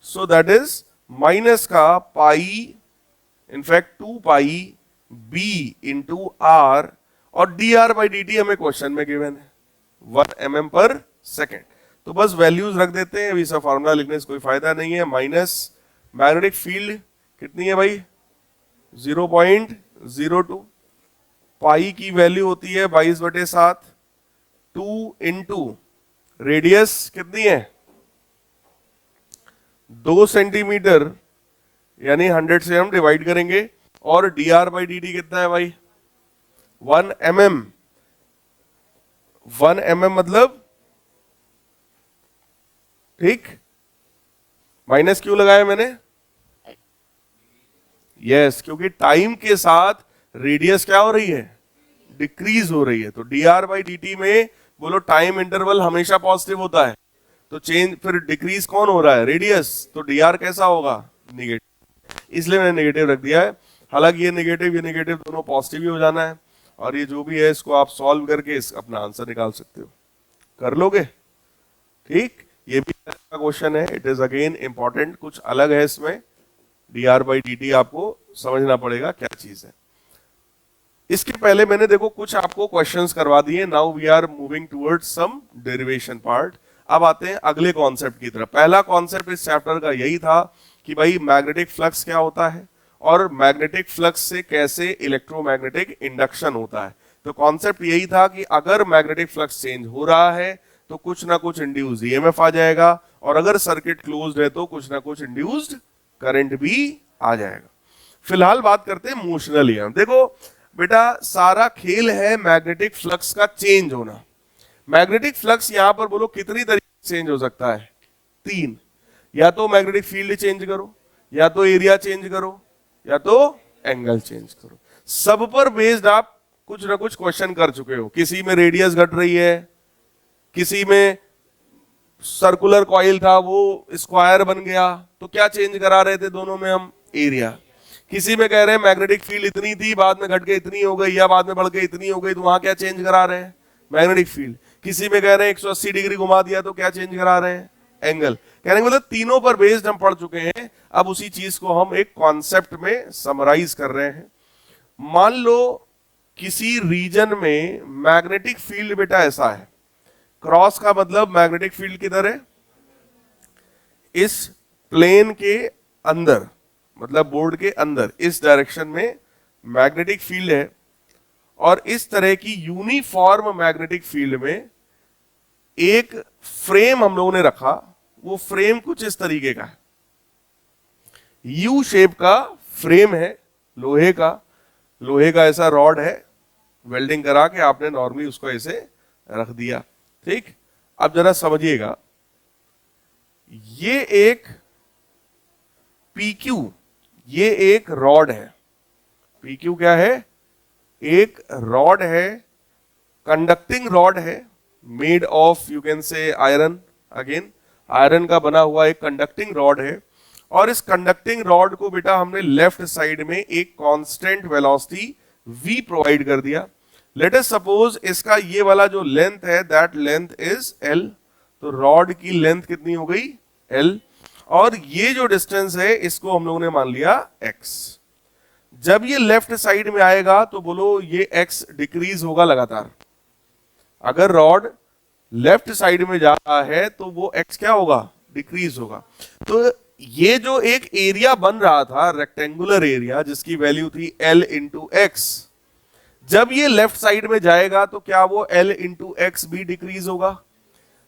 सो दैट इज माइनस का pi, in fact 2 pi B into R, और D R by D T हमें क्वेश्चन में गिवन है 1 mm पर सेकेंड। तो बस वैल्यूज रख देते हैं, अभी सब फॉर्मूला लिखने से कोई फायदा नहीं है। माइनस मैग्नेटिक फील्ड कितनी है भाई 0.02, पाई की वैल्यू होती है 22/7, 2 इंटू रेडियस कितनी है 2 सेंटीमीटर, यानी 100 से हम डिवाइड करेंगे, और D R by D T कितना है भाई 1 mm। 1 mm मतलब ठीक, माइनस क्यों लगाया मैंने? यस, क्योंकि टाइम के साथ रेडियस क्या हो रही है डिक्रीज हो रही है। तो D R by D T में बोलो टाइम इंटरवल हमेशा पॉजिटिव होता है, तो चेंज फिर डिक्रीज कौन हो रहा है रेडियस, तो डी आर कैसा होगा निगेटिव, इसलिए मैंने नेगेटिव रख दिया है। हालांकि ये नेगेटिव दोनों पॉजिटिव ही हो जाना है, और ये जो भी है इसको आप सॉल्व करके अपना आंसर निकाल सकते हो। कर लोगे? ठीक, ये भी क्वेश्चन है, इट इज अगेन इंपॉर्टेंट, कुछ अलग है इसमें। D R by D T आपको समझना पड़ेगा क्या चीज है। इसके पहले मैंने देखो कुछ आपको क्वेश्चंस करवा दिए। Now we are moving towards some derivation part. अब आते हैं अगले कॉन्सेप्ट की तरफ। पहला कॉन्सेप्ट इस चैप्टर का यही था कि भाई मैग्नेटिक फ्लक्स क्या होता है और मैग्नेटिक फ्लक्स से कैसे इलेक्ट्रोमैग्नेटिक इंडक्शन होता है। तो कॉन्सेप्ट यही था कि अगर मैग्नेटिक फ्लक्स चेंज हो रहा है तो कुछ ना कुछ इंड्यूस्ड ईएमएफ आ जाएगा, और अगर सर्किट क्लोज्ड है तो कुछ ना कुछ इंड्यूस्ड करंट भी आ जाएगा। फिलहाल बात करते हैं मोशनल ईएमएफ। देखो बेटा, सारा खेल है मैग्नेटिक फ्लक्स का चेंज होना। मैग्नेटिक फ्लक्स यहां पर बोलो कितनी तरीके से चेंज हो सकता है? 3। या तो मैग्नेटिक फील्ड चेंज करो, या तो एरिया चेंज करो, या तो एंगल चेंज करो। सब पर बेस्ड आप कुछ ना कुछ क्वेश्चन कर चुके हो। किसी में रेडियस घट रही है, किसी में सर्कुलर कॉइल था वो स्क्वायर बन गया, तो क्या चेंज करा रहे थे दोनों में हम? एरिया। किसी में कह रहे हैं मैग्नेटिक फील्ड इतनी थी, बाद में घट के इतनी हो गई, या बाद में बढ़ के इतनी हो गई, तो वहां क्या चेंज करा रहे हैं? Magnetic field. किसी में कह रहे हैं 180 डिग्री घुमा दिया, तो क्या चेंज करा रहे हैं? एंगल। कहने का मतलब तीनों पर बेस्ड हम पढ़ चुके हैं। अब उसी चीज को हम एक कॉन्सेप्ट में समराइज कर रहे हैं। मान लो किसी रीजन में मैग्नेटिक फील्ड बेटा ऐसा है, क्रॉस का मतलब मैग्नेटिक फील्ड किधर है? इस प्लेन के अंदर, मतलब बोर्ड के अंदर इस डायरेक्शन में मैग्नेटिक फील्ड है, और इस तरह की यूनिफॉर्म मैग्नेटिक फील्ड में एक फ्रेम हम लोगों ने रखा। वो फ्रेम कुछ इस तरीके का है, यू शेप का फ्रेम है, लोहे का ऐसा रॉड है, वेल्डिंग करा के आपने नॉर्मली उसको ऐसे रख दिया। ठीक, अब जरा समझिएगा, ये एक PQ, ये एक रॉड है। PQ क्या है? एक रॉड है, कंडक्टिंग रॉड है, made of you can say iron, again iron का बना हुआ एक कंडक्टिंग रॉड है। और इस कंडक्टिंग रॉड को बेटा हमने लेफ्ट साइड में एक कांस्टेंट वेलोसिटी v प्रोवाइड कर दिया। लेट अस सपोज इसका ये वाला जो लेंथ है, दैट लेंथ इज l, तो रॉड की लेंथ कितनी हो गई? l, और ये जो डिस्टेंस है इसको हम लोगों ने मान लिया x। जब ये लेफ्ट साइड में आएगा तो बोलो ये x डिक्रीज होगा लगातार। अगर रॉड लेफ्ट साइड में जा रहा है तो वो x क्या होगा? डिक्रीज होगा। तो ये जो एक एरिया बन रहा था, रेक्टेंगुलर एरिया, जिसकी वैल्यू थी l इंटू एक्स, जब ये लेफ्ट साइड में जाएगा तो क्या वो l इंटू एक्स भी डिक्रीज होगा?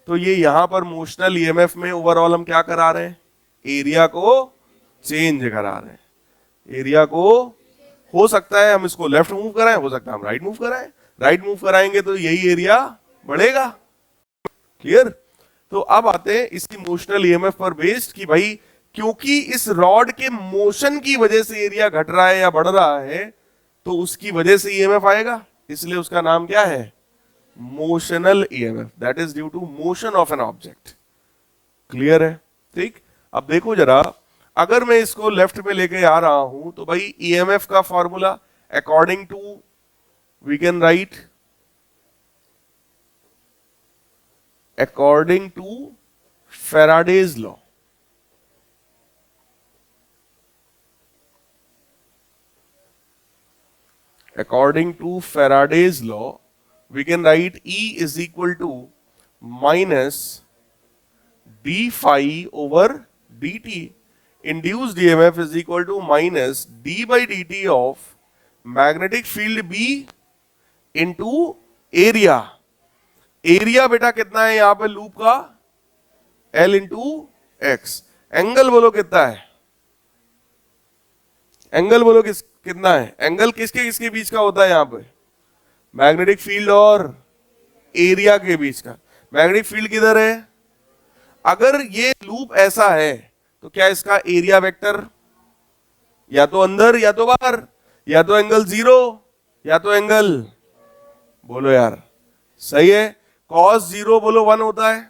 तो ये यहां पर मोशनल ईएमएफ में ओवरऑल हम क्या करा रहे हैं? एरिया को चेंज करा रहे हैं। एरिया को, हो सकता है हम इसको लेफ्ट मूव कराएं, हो सकता है हम राइट मूव कराएं। राइट मूव कराएंगे तो यही एरिया बढ़ेगा। क्लियर? तो अब आते हैं इसकी मोशनल ईएमएफ पर बेस्ड कि भाई क्योंकि इस रॉड के मोशन की वजह से एरिया घट रहा है या बढ़ रहा है, तो उसकी वजह से ईएमएफ आएगा, इसलिए उसका नाम क्या है? Motional EMF, that is due to motion of an object. Clear है? ठीक, अब देखो जरा, अगर मैं इसको लेफ्ट में लेके आ रहा हूं तो भाई ईएमएफ का formula according to we can write according to Faraday's law, according to Faraday's law, we can write E is equal to minus d phi over dt. Induced EMF is equal to minus d by dt of magnetic field B into area. Area बेटा कितना है यहां पे loop का? L into x. Angle बोलो कितना है? Angle बोलो कितना है? एंगल किसके किसके बीच का होता है यहां पे? मैग्नेटिक फील्ड और एरिया के बीच का। मैग्नेटिक फील्ड किधर है? अगर ये लूप ऐसा है तो क्या इसका एरिया वेक्टर या तो अंदर या तो बाहर, या तो एंगल 0 या तो एंगल, बोलो यार सही है? cos 0 बोलो 1 होता है,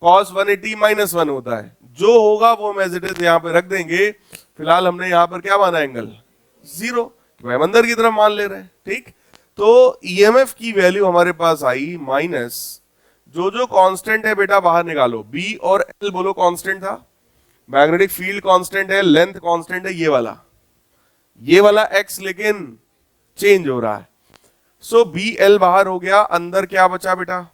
cos 180 माइनस 1 होता है। जो होगा वो हम एज इट इज यहां पे रख देंगे। फिलहाल हमने यहां पर क्या माना? एंगल 0, हम अंदर की तरफ मान ले रहे हैं। ठीक, तो ईएमएफ की वैल्यू हमारे पास आई माइनस, जो जो कांस्टेंट है बेटा बाहर निकालो। बी और एल बोलो कांस्टेंट था, मैग्नेटिक फील्ड कांस्टेंट है, लेंथ कांस्टेंट है, ये वाला एक्स लेकिन चेंज हो रहा है। सो बी एल बाहर हो गया, अंदर क्या बचा बेटा?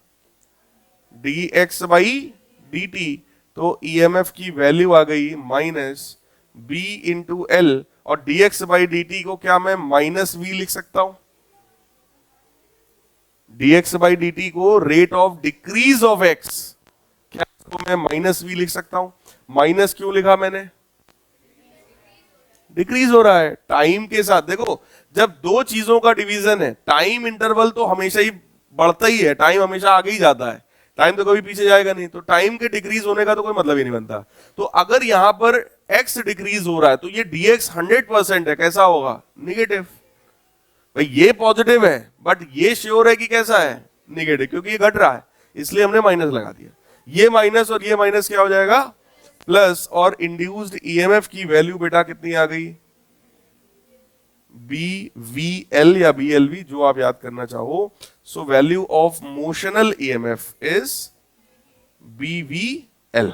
D x by D T. तो ईएमएफ की वैल्यू आ गई माइनस बी इंटू एल, और D x by D T को क्या मैं माइनस वी लिख सकता हूं? dx बाई डी टी को rate of decrease of x, क्या इसको मैं माइनस वी लिख सकता हूं? माइनस क्यों लिखा मैंने? डिक्रीज हो रहा है टाइम के साथ। देखो, जब दो चीजों का डिवीजन है, टाइम इंटरवल तो हमेशा ही बढ़ता ही है, टाइम हमेशा आगे ही जाता है, टाइम तो कभी पीछे जाएगा नहीं। तो टाइम के डिक्रीज होने का तो कोई मतलब ही नहीं बनता। तो अगर यहां पर x डिक्रीज हो रहा है तो ये dx 100% है, कैसा होगा? निगेटिव। भाई ये पॉजिटिव है बट ये श्योर है कि कैसा है? निगेटिव, क्योंकि ये घट रहा है इसलिए हमने माइनस लगा दिया। ये माइनस और ये माइनस क्या हो जाएगा? प्लस। और इंड्यूस्ड ईएमएफ की वैल्यू बेटा कितनी आ गई? बी वी एल या बी एल वी, जो आप याद करना चाहो। So value of motional EMF is B V L.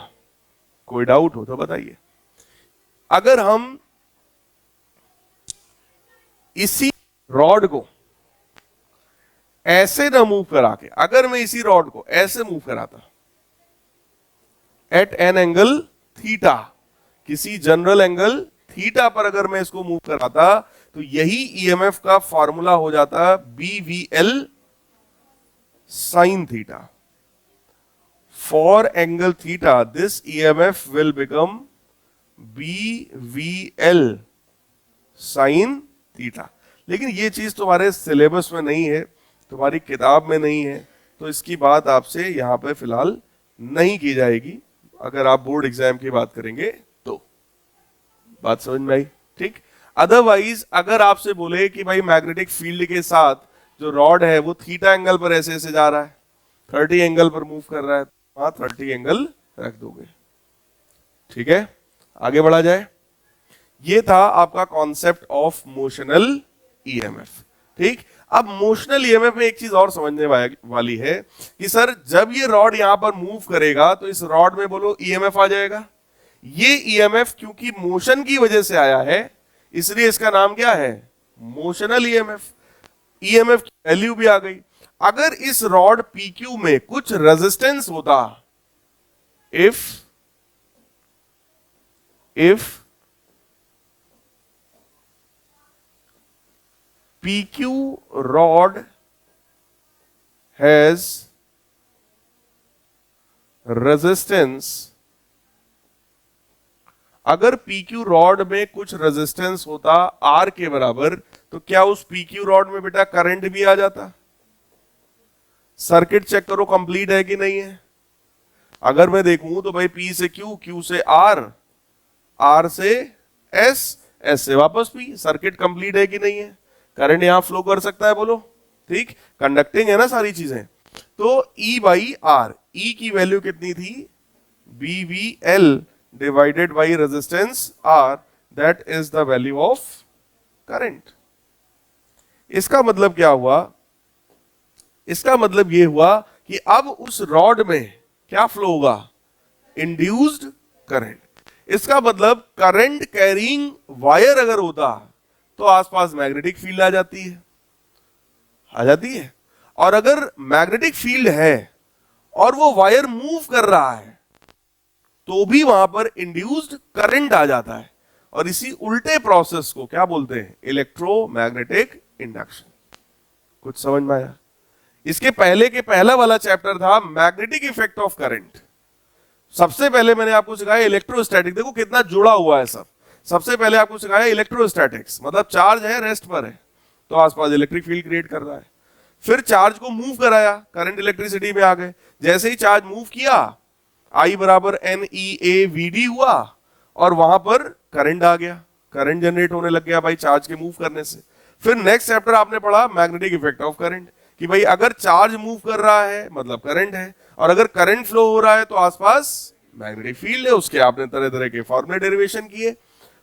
कोई डाउट हो तो बताइए। अगर हम इसी रॉड को ऐसे ना मूव करा के, अगर मैं इसी रॉड को ऐसे मूव कराता एट एन एंगल थीटा, किसी जनरल एंगल थीटा पर अगर मैं इसको मूव कराता तो यही ईएमएफ का फॉर्मूला हो जाता BVL sin theta. For angle theta, this EMF will become BVL sin theta. लेकिन ये चीज तुम्हारे सिलेबस में नहीं है, तुम्हारी किताब में नहीं है, तो इसकी बात आपसे यहां पे फिलहाल नहीं की जाएगी। अगर आप बोर्ड एग्जाम की बात करेंगे तो बात समझ में आई, ठीक। अदरवाइज अगर आपसे बोले कि भाई मैग्नेटिक फील्ड के साथ जो रॉड है वो थीटा एंगल पर ऐसे ऐसे जा रहा है, 30 एंगल पर मूव कर रहा है, वहां 30 एंगल रख दोगे, ठीक है। आगे बढ़ा जाए। ये था आपका कॉन्सेप्ट ऑफ मोशनल ईएमएफ, ठीक। अब मोशनल ईएमएफ में एक चीज और समझने वाली है कि सर जब ये रॉड यहां पर मूव करेगा तो इस रॉड में बोलो ईएमएफ आ जाएगा। ये ईएमएफ क्योंकि मोशन की वजह से आया है इसलिए इसका नाम क्या है, मोशनल ईएमएफ। ईएमएफ की वैल्यू भी आ गई। अगर इस रॉड PQ में कुछ रेजिस्टेंस होता, if PQ rod has resistance, अगर PQ रॉड में कुछ रेजिस्टेंस होता R के बराबर, तो क्या उस PQ रॉड में बेटा करंट भी आ जाता? सर्किट चेक करो कंप्लीट है कि नहीं है। अगर मैं देखूं तो भाई P से Q, Q से R, R से S, S से वापस P, सर्किट कंप्लीट है कि नहीं है। करंट यहां फ्लो कर सकता है, बोलो, ठीक। कंडक्टिंग है ना सारी चीजें। तो E बाई R, E की वैल्यू कितनी थी, BVL divided by resistance R, that is the value of current. इसका मतलब क्या हुआ, इसका मतलब यह हुआ कि अब उस रॉड में क्या फ्लो होगा, इंड्यूस्ड करंट। इसका मतलब करंट कैरिंग वायर अगर होता तो आसपास मैग्नेटिक फील्ड आ जाती है। और अगर मैग्नेटिक फील्ड है और वो वायर मूव कर रहा है तो भी वहां पर इंड्यूस्ड करंट आ जाता है। और इसी उल्टे प्रोसेस को क्या बोलते हैं, इलेक्ट्रोमैग्नेटिक इंडक्शन। कुछ समझ में आया? इसके पहले के पहला वाला चैप्टर था मैग्नेटिक इफेक्ट ऑफ करंट। सबसे पहले मैंने आपको सिखाया इलेक्ट्रोस्टैटिक, देखो कितना जुड़ा हुआ है सब। सबसे पहले आपको सिखाया इलेक्ट्रोस्टैटिक्स, मतलब चार्ज है रेस्ट पर है तो आसपास इलेक्ट्रिक फील्ड क्रिएट कर रहा है। फिर चार्ज को मूव कराया, करंट इलेक्ट्रिसिटी में आ गए। जैसे ही चार्ज मूव किया I बराबर NEAVD हुआ और वहां पर करंट आ गया, करंट जनरेट होने लग गया भाई चार्ज के मूव करने से। फिर नेक्स्ट चैप्टर आपने पढ़ा मैग्नेटिक इफेक्ट ऑफ करंट, कि भाई अगर चार्ज मूव कर रहा है मतलब करंट है, और अगर करंट फ्लो हो रहा है तो आसपास मैग्नेटिक फील्ड है। उसके आपने तरह तरह के फॉर्मूले डेरिवेशन किए।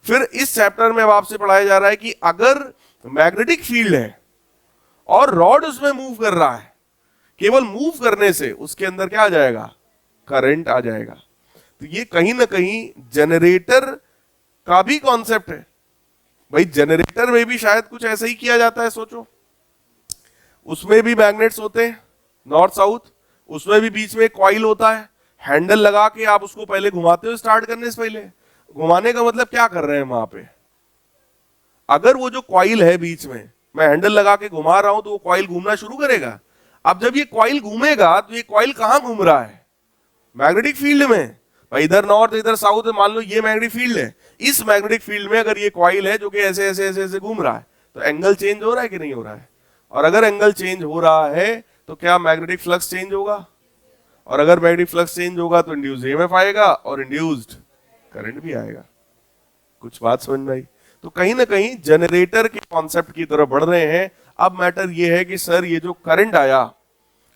फिर इस चैप्टर में अब आपसे पढ़ाया जा रहा है कि अगर मैग्नेटिक फील्ड है और रॉड उसमें मूव कर रहा है, केवल मूव करने से उसके अंदर क्या आ जाएगा, करंट आ जाएगा। तो ये कहीं ना कहीं जनरेटर का भी कॉन्सेप्ट है। भाई जनरेटर में भी शायद कुछ ऐसा ही किया जाता है, सोचो। उसमें भी मैग्नेट्स होते हैं नॉर्थ साउथ, उसमें भी बीच में कॉइल होता है, हैंडल लगा के आप उसको पहले घुमाते हो स्टार्ट करने से पहले। घुमाने का मतलब क्या कर रहे हैं वहां पे, अगर वो जो कॉइल है बीच में, मैं हैंडल लगा के घुमा रहा हूं तो वो कॉइल घूमना शुरू करेगा। अब जब ये कॉइल घूमेगा तो ये कॉइल कहां घूम रहा है, मैग्नेटिक फील्ड में। भाई इधर नॉर्थ इधर साउथ, मान लो ये मैग्नेटिक फील्ड है, इस मैग्नेटिक फील्ड में अगर ये कॉइल है जो कि ऐसे ऐसे ऐसे ऐसे घूम रहा है तो एंगल चेंज हो रहा है कि नहीं हो रहा है। और अगर एंगल चेंज हो रहा है तो क्या मैग्नेटिक फ्लक्स चेंज होगा, और अगर मैग्नेटिक फ्लक्स चेंज होगा तो इंड्यूस्ड ईएमएफ आएगा और इंड्यूस्ड करंट भी आएगा। कुछ बात समझ में आई? तो कहीं ना कहीं जनरेटर के कॉन्सेप्ट की तरफ बढ़ रहे हैं। अब मैटर ये है कि सर ये जो करंट आया,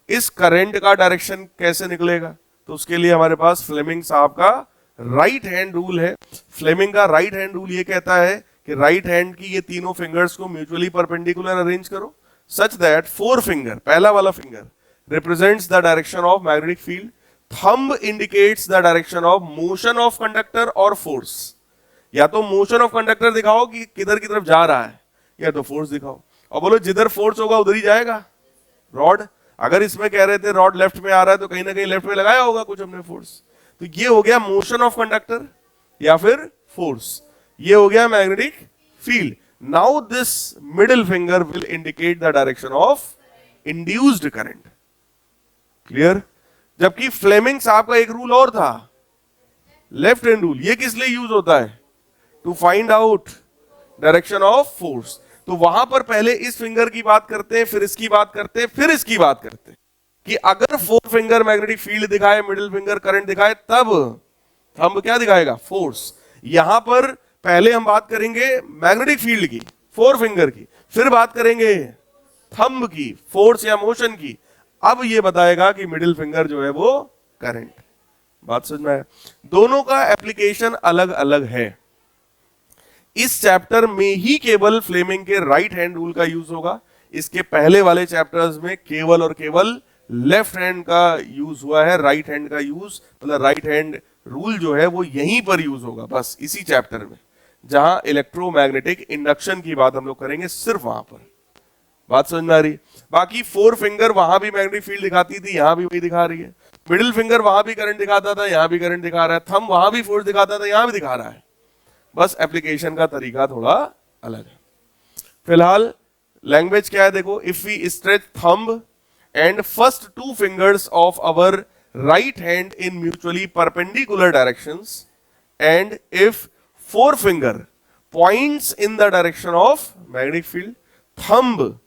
इस करंट का डायरेक्शन कैसे निकलेगा, तो उसके लिए हमारे पास फ्लेमिंग साहब का राइट हैंड रूल है। फ्लेमिंग का राइट हैंड रूल ये कहता है कि राइट हैंड की ये तीनों फिंगर्स को म्यूचुअली परपेंडिकुलर अरेंज करो such that four finger, पहला वाला finger represents the direction of magnetic field, thumb indicates the direction of motion of conductor or force। या तो motion of conductor दिखाओ कि किधर की तरफ जा रहा है, या तो force दिखाओ, और बोलो जिधर force होगा उधर ही जाएगा रॉड। अगर इसमें कह रहे थे रॉड लेफ्ट में आ रहा है तो कहीं ना कहीं लेफ्ट में लगाया होगा कुछ हमने फोर्स। तो ये हो गया मोशन ऑफ कंडक्टर या फिर फोर्स, ये हो गया magnetic field. Now this middle finger will indicate the direction of induced current. Clear? जबकि फ्लेमिंग साहब का एक रूल और था, लेफ्ट हैंड रूल। ये किस लिए यूज होता है? To find out direction of force. तो वहां पर पहले इस फिंगर की बात करते हैं, फिर इसकी बात करते हैं, फिर इसकी बात करते हैं कि अगर फोर फिंगर मैग्नेटिक फील्ड दिखाए, मिडिल फिंगर करंट दिखाए, तब थंब क्या दिखाएगा? फोर्स। यहां पर पहले हम बात करेंगे मैग्नेटिक फील्ड की, फोर फिंगर की, फिर बात करेंगे थंब की, फोर्स या मोशन की। अब ये बताएगा कि मिडिल फिंगर जो है वो करंट। बात समझ में आया? दोनों का एप्लीकेशन अलग अलग है। इस चैप्टर में ही केवल फ्लेमिंग के राइट हैंड रूल का यूज होगा। इसके पहले वाले चैप्टर्स में केवल और केवल लेफ्ट हैंड का यूज हुआ है। राइट हैंड का यूज, मतलब राइट हैंड रूल जो है वो यहीं पर यूज होगा, बस इसी चैप्टर में। जहां इलेक्ट्रोमैग्नेटिक इंडक्शन की बात हम लोग करेंगे, सिर्फ वहां पर। बात समझ में आ रही? बाकी फोर फिंगर वहां भी मैग्नेटिक फील्ड दिखाती थी, यहां भी वही दिखा रही है। मिडिल फिंगर वहां भी करंट दिखाता था, यहां भी करंट दिखा रहा है। थंब वहां भी फोर्स दिखाता था, यहां भी दिखा रहा है। बस एप्लीकेशन का तरीका थोड़ा अलग है। फिलहाल लैंग्वेज क्या है देखो। If we stretch thumb and first two fingers of our right hand in mutually perpendicular directions, and if four finger points in the direction of magnetic field, thumb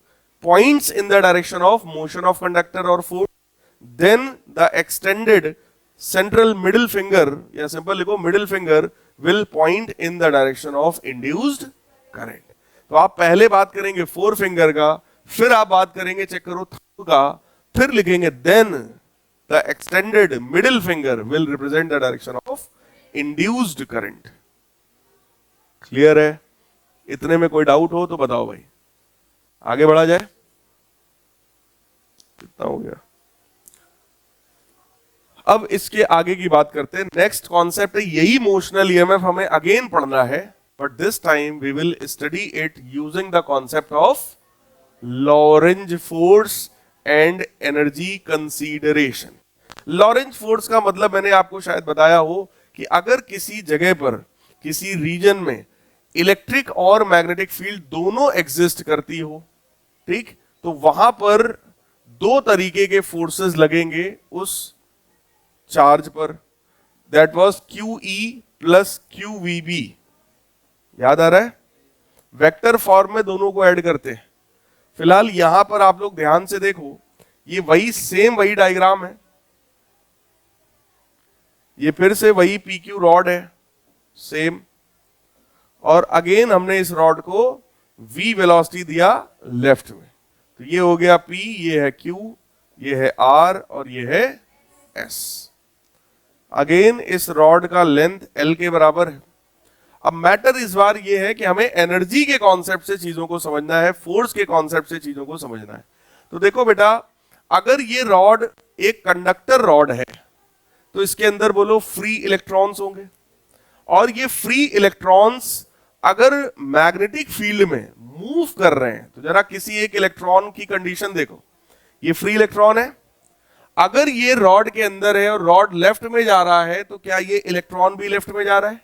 points in the direction of motion of conductor or force, then the extended central middle finger, या simple लिखो middle finger, will point in the direction of induced current। तो आप पहले बात करेंगे four finger का, फिर आप बात करेंगे, चेक करो, thumb का, फिर लिखेंगे then the extended middle finger will represent the direction of induced current। Clear है? इतने में कोई डाउट हो तो बताओ भाई, आगे बढ़ा जाए। कितना हो गया? अब इसके आगे की बात करते हैं। नेक्स्ट कॉन्सेप्ट है, यही मोशनल ईएमएफ हमें अगेन पढ़ना है, but this time we will study it using the concept of Lorentz force and energy consideration. Lorentz force का मतलब मैंने आपको शायद बताया हो कि अगर किसी जगह पर, किसी रीजन में इलेक्ट्रिक और मैग्नेटिक फील्ड दोनों एग्जिस्ट करती हो, ठीक, तो वहां पर दो तरीके के फोर्सेस लगेंगे उस चार्ज पर। That was QE plus QVB। याद आ रहा है? वेक्टर फॉर्म में दोनों को ऐड करते हैं। फिलहाल यहां पर आप लोग ध्यान से देखो, ये वही डायग्राम है, ये फिर से वही PQ रॉड है, सेम, और अगेन हमने इस रॉड को V वेलोसिटी दिया लेफ्ट में। तो ये हो गया P, ये है Q, ये है R और ये है S। अगेन इस रॉड का लेंथ L के बराबर है। अब मैटर इस बार ये है कि हमें एनर्जी के कॉन्सेप्ट से चीजों को समझना है, फोर्स के कॉन्सेप्ट से चीजों को समझना है। तो देखो बेटा, अगर ये रॉड एक कंडक्टर रॉड है तो इसके अंदर बोलो फ्री इलेक्ट्रॉन्स होंगे, और ये फ्री इलेक्ट्रॉन्स अगर मैग्नेटिक फील्ड में मूव कर रहे हैं, तो जरा किसी एक इलेक्ट्रॉन की कंडीशन देखो, ये फ्री इलेक्ट्रॉन है, अगर ये रॉड के अंदर है और रॉड लेफ्ट में जा रहा है, तो क्या ये इलेक्ट्रॉन भी लेफ्ट में जा रहा है,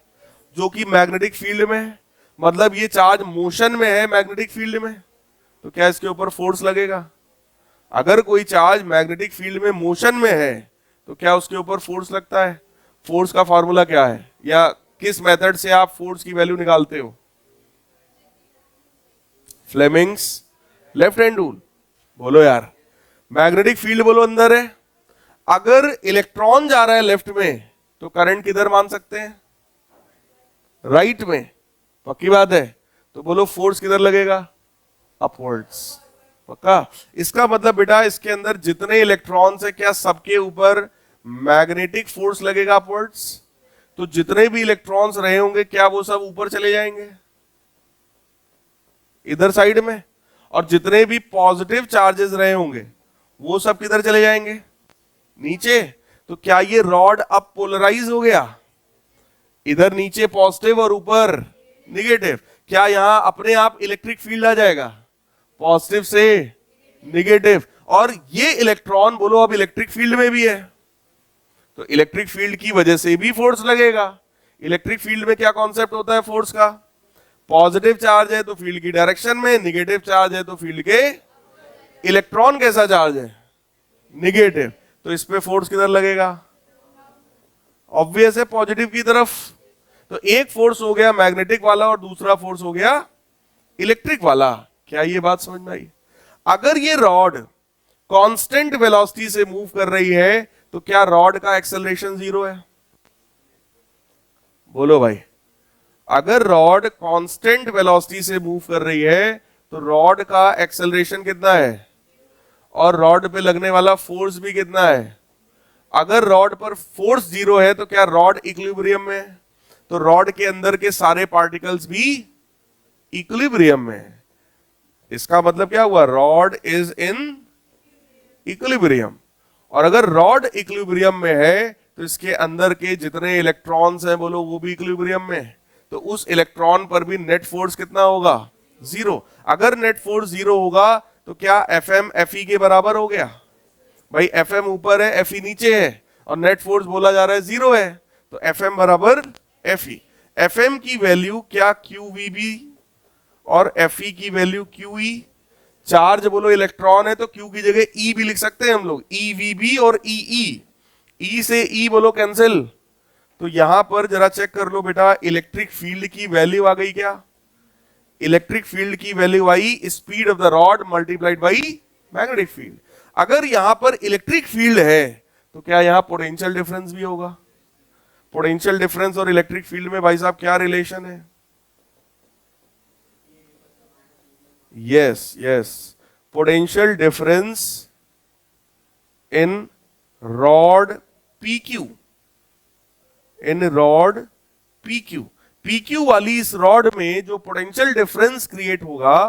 जो कि मैग्नेटिक फील्ड में है? मतलब ये चार्ज मोशन में है मैग्नेटिक फील्ड में, तो क्या इसके ऊपर फोर्स लगेगा? अगर कोई चार्ज मैग्नेटिक फील्ड में मोशन में है तो क्या उसके ऊपर फोर्स लगता है? फोर्स का फॉर्मूला क्या है, या किस मेथड से आप फोर्स की वैल्यू निकालते हो? Fleming's left hand rule. बोलो यार, मैग्नेटिक फील्ड बोलो अंदर है, अगर इलेक्ट्रॉन जा रहा है लेफ्ट में तो करंट किधर मान सकते हैं? राइट में। पक्की बात है? तो बोलो फोर्स किधर लगेगा? अपवर्ड्स। पक्का? इसका मतलब बेटा, इसके अंदर जितने इलेक्ट्रॉन्स है, क्या सबके ऊपर मैग्नेटिक फोर्स लगेगा अपवर्ड्स? तो जितने भी इलेक्ट्रॉन्स रहे होंगे, क्या वो सब ऊपर चले जाएंगे इधर साइड में? और जितने भी पॉजिटिव चार्जेस रहे होंगे वो सब किधर चले जाएंगे? नीचे। तो क्या ये रॉड अब पोलराइज हो गया? इधर नीचे पॉजिटिव और ऊपर निगेटिव। क्या यहां अपने आप इलेक्ट्रिक फील्ड आ जाएगा पॉजिटिव से निगेटिव? और ये इलेक्ट्रॉन बोलो अब इलेक्ट्रिक फील्ड में भी है, तो इलेक्ट्रिक फील्ड की वजह से भी फोर्स लगेगा। इलेक्ट्रिक फील्ड में क्या कॉन्सेप्ट होता है फोर्स का? पॉजिटिव चार्ज है तो फील्ड की डायरेक्शन में, निगेटिव चार्ज है तो फील्ड के, इलेक्ट्रॉन कैसा चार्ज है? निगेटिव, तो इस पे फोर्स किधर लगेगा? ऑब्वियस है पॉजिटिव की तरफ। तो एक फोर्स हो गया मैग्नेटिक वाला और दूसरा फोर्स हो गया इलेक्ट्रिक वाला। क्या ये बात समझ में आई? अगर ये रॉड कांस्टेंट वेलोसिटी से मूव कर रही है तो क्या रॉड का एक्सेलरेशन जीरो है? बोलो भाई। अगर रॉड कांस्टेंट वेलोसिटी से मूव कर रही है तो रॉड का एक्सेलरेशन कितना है? और रॉड पे लगने वाला फोर्स भी कितना है? अगर रॉड पर फोर्स जीरो है तो क्या रॉड इक्विलिब्रियम में है? तो रॉड के अंदर के सारे पार्टिकल्स भी इक्विलिब्रियम में है। इसका मतलब क्या हुआ? Rod is in equilibrium. और अगर रॉड इक्विलिब्रियम में है तो इसके अंदर के जितने इलेक्ट्रॉन्स हैं बोलो वो भी इक्विलिब्रियम में है। तो उस इलेक्ट्रॉन पर भी नेट फोर्स कितना होगा? जीरो। अगर नेट फोर्स जीरो होगा तो क्या Fm Fe के बराबर हो गया? भाई Fm ऊपर है, Fe नीचे है और नेट फोर्स बोला जा रहा है जीरो है, तो Fm बराबर Fe। Fm की वैल्यू क्या QVB और Fe की वैल्यू QE। चार्ज बोलो इलेक्ट्रॉन है तो Q की जगह E भी लिख सकते हैं हम लोग, EVB और EE। E से E बोलो कैंसिल। तो यहां पर जरा चेक कर लो बेटा, इलेक्ट्रिक फील्ड की वैल्यू आ गई क्या? इलेक्ट्रिक फील्ड की value I speed of the rod multiplied by magnetic field. अगर यहां पर इलेक्ट्रिक फील्ड है तो क्या यहां पोटेंशियल डिफरेंस भी होगा? पोटेंशियल डिफरेंस और इलेक्ट्रिक फील्ड में भाई साहब क्या रिलेशन है? Yes yes, potential difference in rod PQ, in rod PQ। PQ वाली इस रॉड में जो पोटेंशियल डिफरेंस क्रिएट होगा,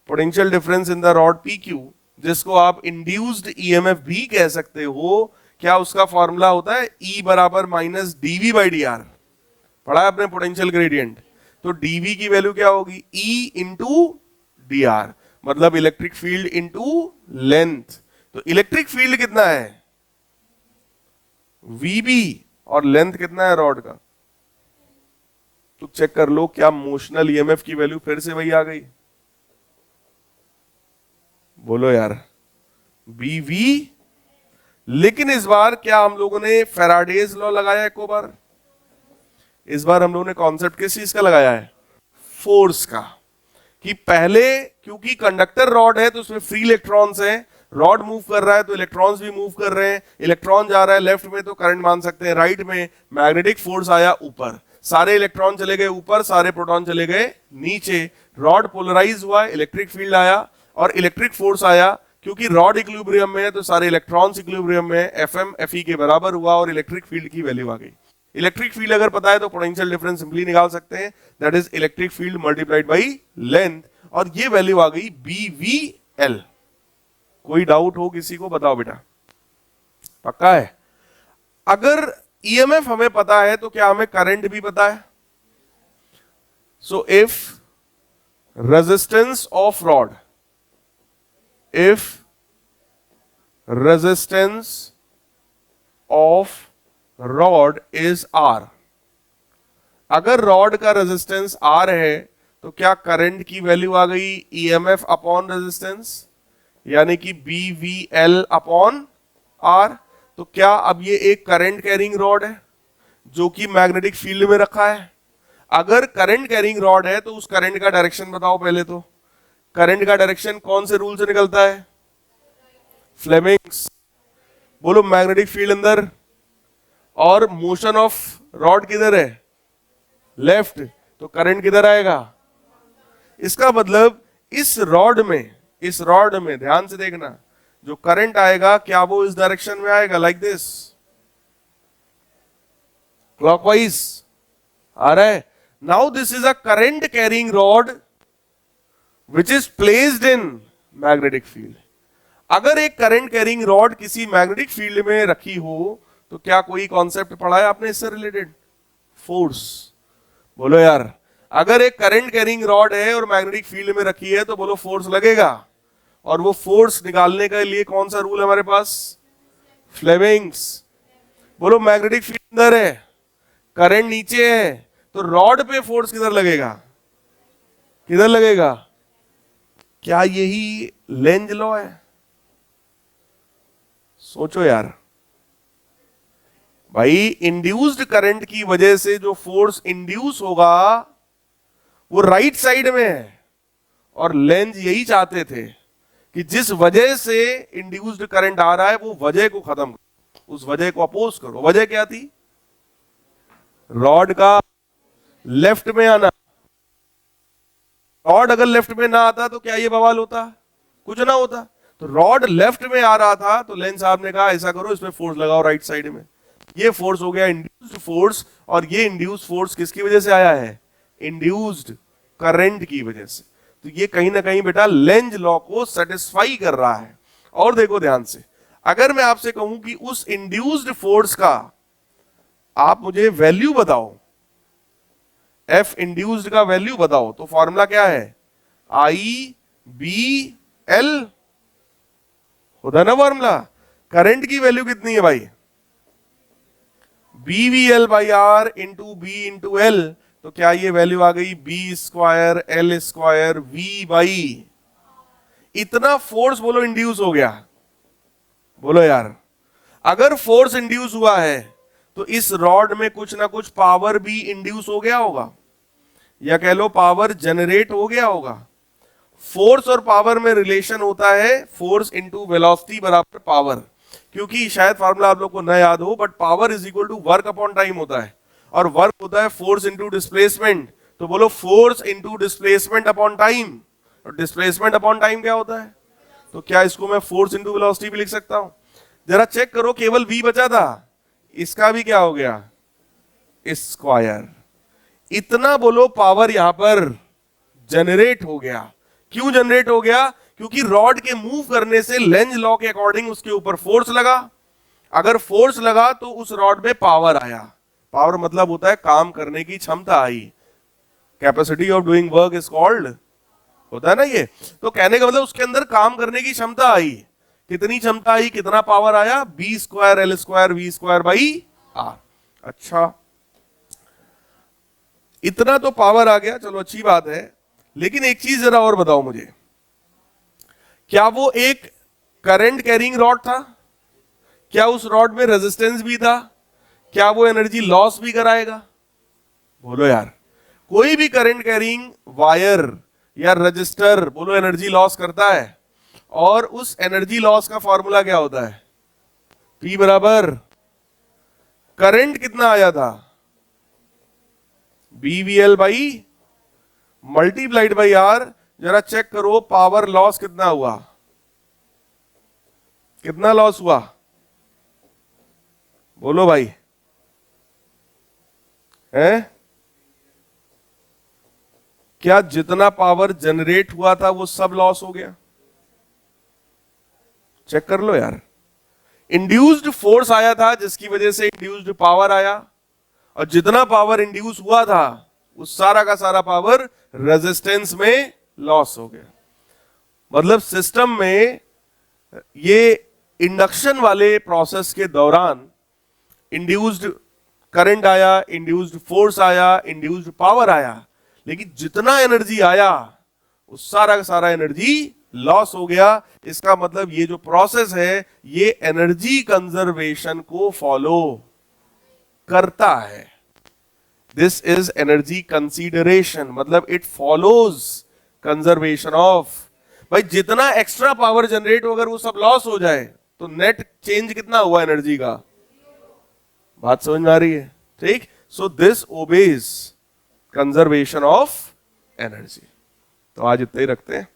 potential difference in the rod PQ, जिसको आप इंड्यूस्ड EMF भी कह सकते हो, क्या उसका फॉर्मूला होता है? E बराबर माइनस dV/dr। पढ़ा है आपने पोटेंशियल ग्रेडियंट? तो dV की वैल्यू क्या होगी? E इंटू dr, मतलब इलेक्ट्रिक फील्ड इंटू लेंथ। तो इलेक्ट्रिक फील्ड कितना है? VB, और लेंथ कितना है रॉड का? तो चेक कर लो, क्या मोशनल EMF की वैल्यू फिर से वही आ गई? बोलो यार, BV। लेकिन इस बार क्या हम लोगों ने फैराडेज लॉ लगाया एक बार? इस बार हम लोगों ने कॉन्सेप्ट किस चीज का लगाया है? फोर्स का। कि पहले क्योंकि कंडक्टर रॉड है तो उसमें फ्री इलेक्ट्रॉन्स हैं, रॉड मूव कर रहा है तो इलेक्ट्रॉन्स भी मूव कर रहे हैं। इलेक्ट्रॉन जा रहा है लेफ्ट में तो करंट मान सकते हैं राइट में। मैग्नेटिक फोर्स आया ऊपर, सारे इलेक्ट्रॉन चले गए ऊपर, सारे प्रोटॉन चले गए नीचे। रॉड पोलराइज हुआ, इलेक्ट्रिक फील्ड आया और इलेक्ट्रिक फोर्स आया। क्योंकि रॉड इक्विलिब्रियम में है तो सारे इलेक्ट्रॉन्स इक्विलिब्रियम में, Fm Fe के बराबर हुआ और इलेक्ट्रिक फील्ड की वैल्यू आ गई। इलेक्ट्रिक फील्ड अगर पता है तो पोटेंशियल डिफरेंस सिंपली निकाल सकते हैं, that is electric field multiplied by length, और ये वैल्यू आ गई BVL। कोई डाउट हो किसी को? बताओ बेटा, पक्का है? अगर EMF हमें पता है तो क्या हमें करंट भी पता है? So if resistance of rod, if resistance of rod is R, अगर रॉड का रेजिस्टेंस R है तो क्या करंट की वैल्यू आ गई EMF अपॉन रेजिस्टेंस, यानी कि BVL अपॉन R। तो क्या अब ये एक करंट कैरिंग रॉड है जो कि मैग्नेटिक फील्ड में रखा है? अगर करंट कैरिंग रॉड है तो उस करंट का डायरेक्शन बताओ पहले तो। करंट का डायरेक्शन कौन से रूल से निकलता है? फ्लेमिंग्स। बोलो मैग्नेटिक फील्ड अंदर, और मोशन ऑफ रॉड किधर है? लेफ्ट, तो करंट किधर आएगा? इसका मतलब इस रॉड में ध्यान से देखना, जो करंट आएगा क्या वो इस डायरेक्शन में आएगा? लाइक दिस, क्लॉकवाइज आ रहा है। Now this is a current carrying rod which is placed in magnetic field। अगर एक करंट कैरिंग रॉड किसी मैग्नेटिक फील्ड में रखी हो तो क्या कोई कॉन्सेप्ट पढ़ा है आपने इससे रिलेटेड? फोर्स। बोलो यार, अगर एक करंट कैरिंग रॉड है और मैग्नेटिक फील्ड में रखी है तो बोलो फोर्स लगेगा। और वो फोर्स निकालने के लिए कौन सा रूल है हमारे पास? फ्लेमिंग्स। बोलो मैग्नेटिक फील्ड अंदर है, करंट नीचे है, तो रॉड पे फोर्स किधर लगेगा? किधर लगेगा? क्या यही लेंज लॉ है? सोचो यार भाई, इंड्यूस्ड करंट की वजह से जो फोर्स इंड्यूस होगा वो राइट साइड में है, और लेंज यही चाहते थे कि जिस वजह से इंड्यूस्ड करंट आ रहा है वो वजह को खत्म करो, उस वजह को अपोज करो। वजह क्या थी? रॉड का लेफ्ट में आना। रॉड अगर लेफ्ट में ना आता तो क्या ये बवाल होता? कुछ ना होता। तो रॉड लेफ्ट में आ रहा था, तो लेंस साहब ने कहा ऐसा करो, इसमें फोर्स लगाओ राइट साइड में। ये फोर्स हो गया इंड्यूस्ड फोर्स, और ये इंड्यूस्ड फोर्स किसकी वजह से आया है? इंड्यूस्ड करंट की वजह से। तो ये कहीं ना कहीं बेटा लेंज लॉ को सेटिस्फाई कर रहा है। और देखो ध्यान से, अगर मैं आपसे कहूं कि उस इंड्यूस्ड फोर्स का आप मुझे वैल्यू बताओ, एफ इंड्यूस्ड का वैल्यू बताओ, तो फॉर्मूला क्या है? आई बी एल होता है ना फॉर्मूला। करंट की वैल्यू कितनी है भाई? B V L by R into B into L. तो क्या ये वैल्यू आ गई? B square L square V by. इतना फोर्स बोलो इंड्यूस हो गया। बोलो यार, अगर फोर्स इंड्यूस हुआ है तो इस रॉड में कुछ ना कुछ पावर भी इंड्यूस हो गया होगा, या कह लो पावर जनरेट हो गया होगा। फोर्स और पावर में रिलेशन होता है फोर्स इंटू वेलोसिटी बराबर पावर। क्योंकि शायद फार्मूला आप लोग को न याद हो, but power is equal to work upon time होता है, और वर्क होता है फोर्स इंटू डिस्प्लेसमेंट। तो बोलो force into displacement upon time. और डिस्प्लेसमेंट अपॉन टाइम क्या होता है? तो क्या इसको मैं फोर्स इंटू वेलोसिटी भी लिख सकता हूं? जरा चेक करो, केवल v बचा था, इसका भी क्या हो गया? स्क्वायर। इतना बोलो पावर यहां पर जनरेट हो गया। क्यों जनरेट हो गया? क्योंकि रॉड के मूव करने से लेंज लॉ के अकॉर्डिंग उसके ऊपर फोर्स लगा। अगर फोर्स लगा तो उस रॉड में पावर आया। पावर मतलब होता है काम करने की क्षमता आई। Capacity of doing work is called, होता है ना ये। तो कहने का मतलब उसके अंदर काम करने की क्षमता आई। कितनी क्षमता आई? कितना पावर आया? B square L square V square by R. अच्छा, इतना तो पावर आ गया, चलो अच्छी बात है। लेकिन एक चीज जरा और बताओ मुझे, क्या वो एक करंट कैरिंग रॉड था? क्या उस रॉड में रेजिस्टेंस भी था? क्या वो एनर्जी लॉस भी कराएगा? बोलो यार, कोई भी करंट कैरिंग वायर या रजिस्टर बोलो एनर्जी लॉस करता है, और उस एनर्जी लॉस का फॉर्मूला क्या होता है? P बराबर करंट कितना आया था? BVL by multiplied by R. जरा चेक करो पावर लॉस कितना हुआ? कितना लॉस हुआ? बोलो भाई, है? क्या जितना पावर जनरेट हुआ था वो सब लॉस हो गया? चेक कर लो यार। इंड्यूस्ड फोर्स आया था जिसकी वजह से इंड्यूस्ड पावर आया, और जितना पावर इंड्यूस हुआ था उस सारा का सारा पावर रेजिस्टेंस में लॉस हो गया। मतलब सिस्टम में ये इंडक्शन वाले प्रोसेस के दौरान इंड्यूस्ड करंट आया, इंड्यूस्ड फोर्स आया, इंड्यूस्ड पावर आया, लेकिन जितना एनर्जी आया उस सारा का सारा एनर्जी लॉस हो गया। इसका मतलब ये जो प्रोसेस है ये एनर्जी कंजर्वेशन को फॉलो करता है। दिस इज एनर्जी कंसीडरेशन, मतलब इट फॉलोज कंजर्वेशन ऑफ। भाई जितना एक्स्ट्रा पावर जनरेट हो, अगर वो सब लॉस हो जाए तो नेट चेंज कितना हुआ एनर्जी का? बात समझ में आ रही है? ठीक। So this obeys conservation of energy. तो आज इतना ही रखते हैं।